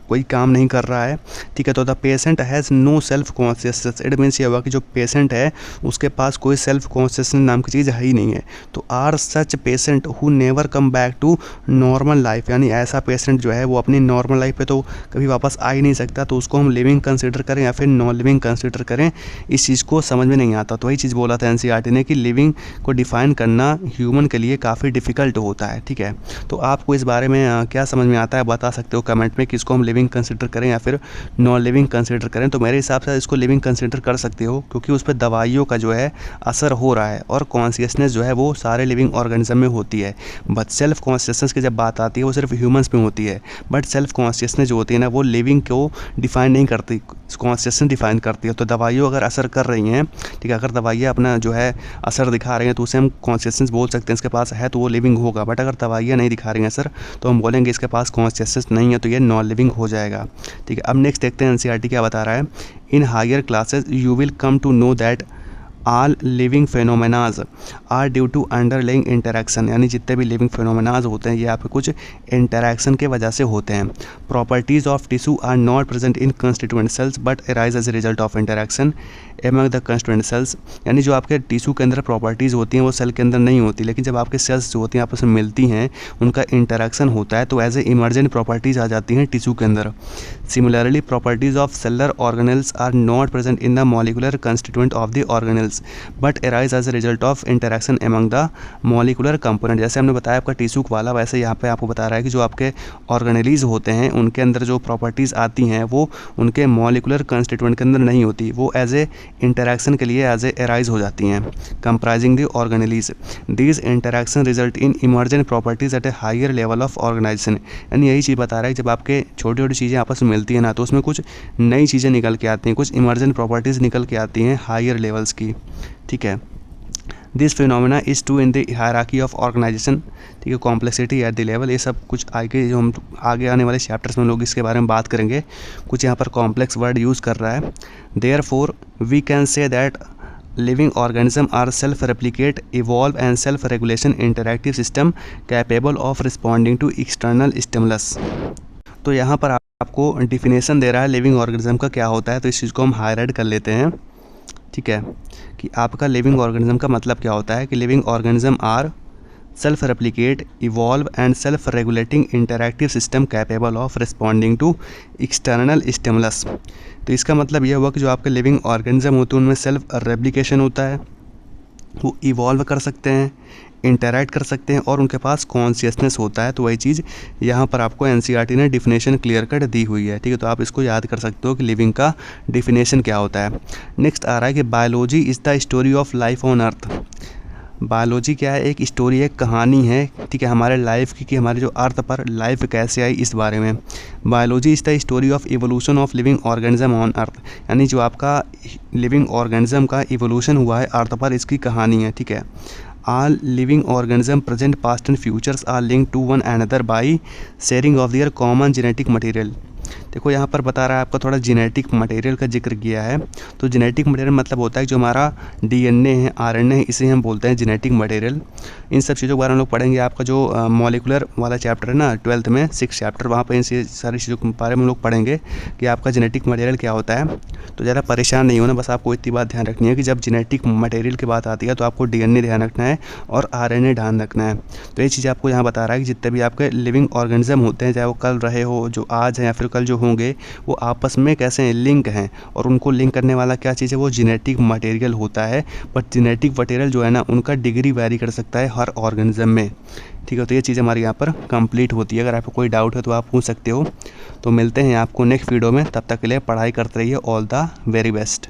कोई काम नहीं कर रहा है। ठीक है, तो the patient has no self consciousness, it means ये हुआ कि जो पेशेंट है उसके पास कोई सेल्फ कॉन्शियसनेस नाम की चीज़ है ही नहीं है। तो are such patient who never come back to normal life, यानी ऐसा पेशेंट जो है वो अपनी नॉर्मल लाइफ पे तो कभी वापस आ ही नहीं सकता, तो उसको हम लिविंग कंसिडर करें या फिर नॉन लिविंग कंसिडर करें, इस चीज़ को समझ में नहीं आता। तो वही चीज़ बोला था एनसीईआरटी ने कि लिविंग को डिफ़ाइन करना ह्यूमन के लिए काफ़ी डिफ़िकल्ट होता है। ठीक है, तो आपको इस बारे में क्या समझ में आता है बता सकते हो कमेंट में कि इसको हम लिविंग कंसिडर करें या फिर नॉन लिविंग कंसिडर करें। तो मेरे हिसाब से इसको लिविंग कंसिडर कर सकते हो, क्योंकि उस पर दवाइयों का जो है असर हो रहा है, और कॉन्शियसनेस जो है वो सारे लिविंग ऑर्गेनिज्म में होती है। बट सेल्फ कॉन्शियसनेस की जब बात आती है वो सिर्फ ह्यूमंस में होती है, बट सेल्फ कॉन्शियसनेस जो होती है ना वो लिविंग को डिफाइन नहीं करती, कॉन्शियसनेस डिफाइन करती है। तो दवाइयों अगर असर कर रही हैं, ठीक है, अगर दवाइयाँ अपना जो है असर दिखा रही हैं तो उसे हम कॉन्शियसनेस बोल सकते हैं, इसके पास है तो वो लिविंग होगा। बट अगर दवाइयाँ नहीं दिखा रही हैं असर, तो हम बोलेंगे इसके पास कॉन्शियसनेस नहीं है, तो ये नॉन लिविंग हो जाएगा। ठीक है, अब नेक्स्ट देखते हैं एनसीईआरटी क्या बता रहा है। In higher classes you will come to know that all living phenomenas are due to underlying interaction, यानी जितने भी लिविंग फेनोमेनाज होते हैं ये आपके कुछ इंटरेक्शन के वजह से होते हैं। Properties of tissue are not present in constituent cells but arise as a result of interaction among the constituent cells, यानी जो आपके टिश्यू के अंदर प्रॉपर्टीज़ होती हैं वो सेल के अंदर नहीं होती, लेकिन जब आपके सेल्स जो होती हैं आपस में मिलती हैं उनका इंटरेक्शन होता है तो एज ए इमर्जेंट प्रॉपर्टीज़ आ जाती हैं टिश्यू के अंदर। Similarly properties of cellular organelles are not present in the molecular constituent of the organelles but arise as a result of interaction among the molecular component. जैसे हमने बताया आपका tissue वाला, वैसे यहाँ पे आपको बता रहा है कि जो आपके ऑर्गेनेलीज होते हैं उनके अंदर जो प्रॉपर्टीज़ आती हैं वो उनके मॉलिकुलर कंस्टिट्यूएंट के अंदर नहीं होती, वो एज ए इंटरेक्शन के लिए एज ए अराइज हो जाती हैं comprising the organelles. These interaction result in emergent properties at a higher level of organization, यानी यही चीज़ बता रहा है कि जब आपके छोटी छोटी चीज़ें आपस में मिलती हैं ना तो उसमें कुछ नई चीज़ें निकल के आती हैं, कुछ इमर्जेंट प्रॉपर्टीज़ निकल के आती हैं हायर लेवल्स की। ठीक है, this phenomena is true in the hierarchy of organization. ठीक है, कॉम्प्लेक्सिटी एट द लेवल, ये सब कुछ आगे जो हम आगे आने वाले चैप्टर्स में लोग इसके बारे में बात करेंगे। कुछ यहाँ पर कॉम्प्लेक्स वर्ड यूज़ कर रहा है। Therefore we can say that living organisms are self-replicate, evolve and self-regulation interactive system capable of responding to external stimulus। तो यहाँ पर आपको डिफिनेशन दे रहा है लिविंग ऑर्गेनिज्म का क्या होता है, तो इस चीज़ को हम हाईलाइट कर लेते हैं। ठीक है, कि आपका लिविंग ऑर्गेनिज्म का मतलब क्या होता है कि living organism are self replicate, evolve and self regulating interactive system capable of responding to external stimulus. तो इसका मतलब यह हुआ कि जो आपके लिविंग ऑर्गेनिज्म होते हैं उनमें सेल्फ रेप्लिकेशन होता है, वो इवॉल्व कर सकते हैं, इंटरैक्ट कर सकते हैं और उनके पास कॉन्शियसनेस होता है। तो वही चीज़ यहाँ पर आपको एनसीईआरटी ने डिफिनेशन क्लियर कट दी हुई है। ठीक है, तो आप इसको याद कर सकते हो कि लिविंग का डिफिनेशन क्या होता है। नेक्स्ट आ रहा है कि biology is the story of life on earth. Biology क्या है, एक स्टोरी, एक कहानी है, ठीक है, हमारे लाइफ की, कि हमारे जो अर्थ पर लाइफ कैसे आई इस बारे में। Biology is the story of evolution of living organism on earth, यानी जो आपका लिविंग ऑर्गेनिज्म का इवोल्यूशन हुआ है अर्थ पर, इसकी कहानी है। ठीक है, all living organism present past and futures are linked to one another by sharing of their common genetic material. देखो यहाँ पर बता रहा है आपका थोड़ा जेनेटिक मटेरियल का जिक्र किया है। तो जेनेटिक मटेरियल मतलब होता है जो हमारा डीएनए है, आरएनए है, इसे हम बोलते हैं जेनेटिक मटेरियल। इन सब चीज़ों के बारे में हम लोग पढ़ेंगे। आपका जो मॉलिकुलर वाला चैप्टर है ना 12th में 6th चैप्टर, वहाँ पर इन सारी चीज़ों के बारे में हम लोग पढ़ेंगे कि आपका जेनेटिक मटेरियल क्या होता है। तो ज़्यादा परेशान नहीं होना, बस आपको इतनी बात ध्यान रखनी है कि जब जेनेटिक मटेरियल की बात आती है तो आपको डीएनए ध्यान रखना है और आरएनए ध्यान रखना है। तो ये चीज़ आपको यहाँ बता रहा है कि जितने भी आपके लिविंग ऑर्गेनिज्म होते हैं, चाहे वो कल रहे हो, जो आज है या फिर कल जो होंगे, वो आपस में कैसे लिंक हैं और उनको लिंक करने वाला क्या चीज़ है, वो जेनेटिक मटेरियल होता है। बट जेनेटिक मटेरियल जो है ना उनका डिग्री वैरी कर सकता है हर ऑर्गेनिज्म में। ठीक है, तो ये चीज़ हमारी यहाँ पर कंप्लीट होती है। अगर आपको कोई डाउट है तो आप पूछ सकते हो। तो मिलते हैं आपको नेक्स्ट वीडियो में, तब तक के लिए पढ़ाई करते रहिए। All the very best.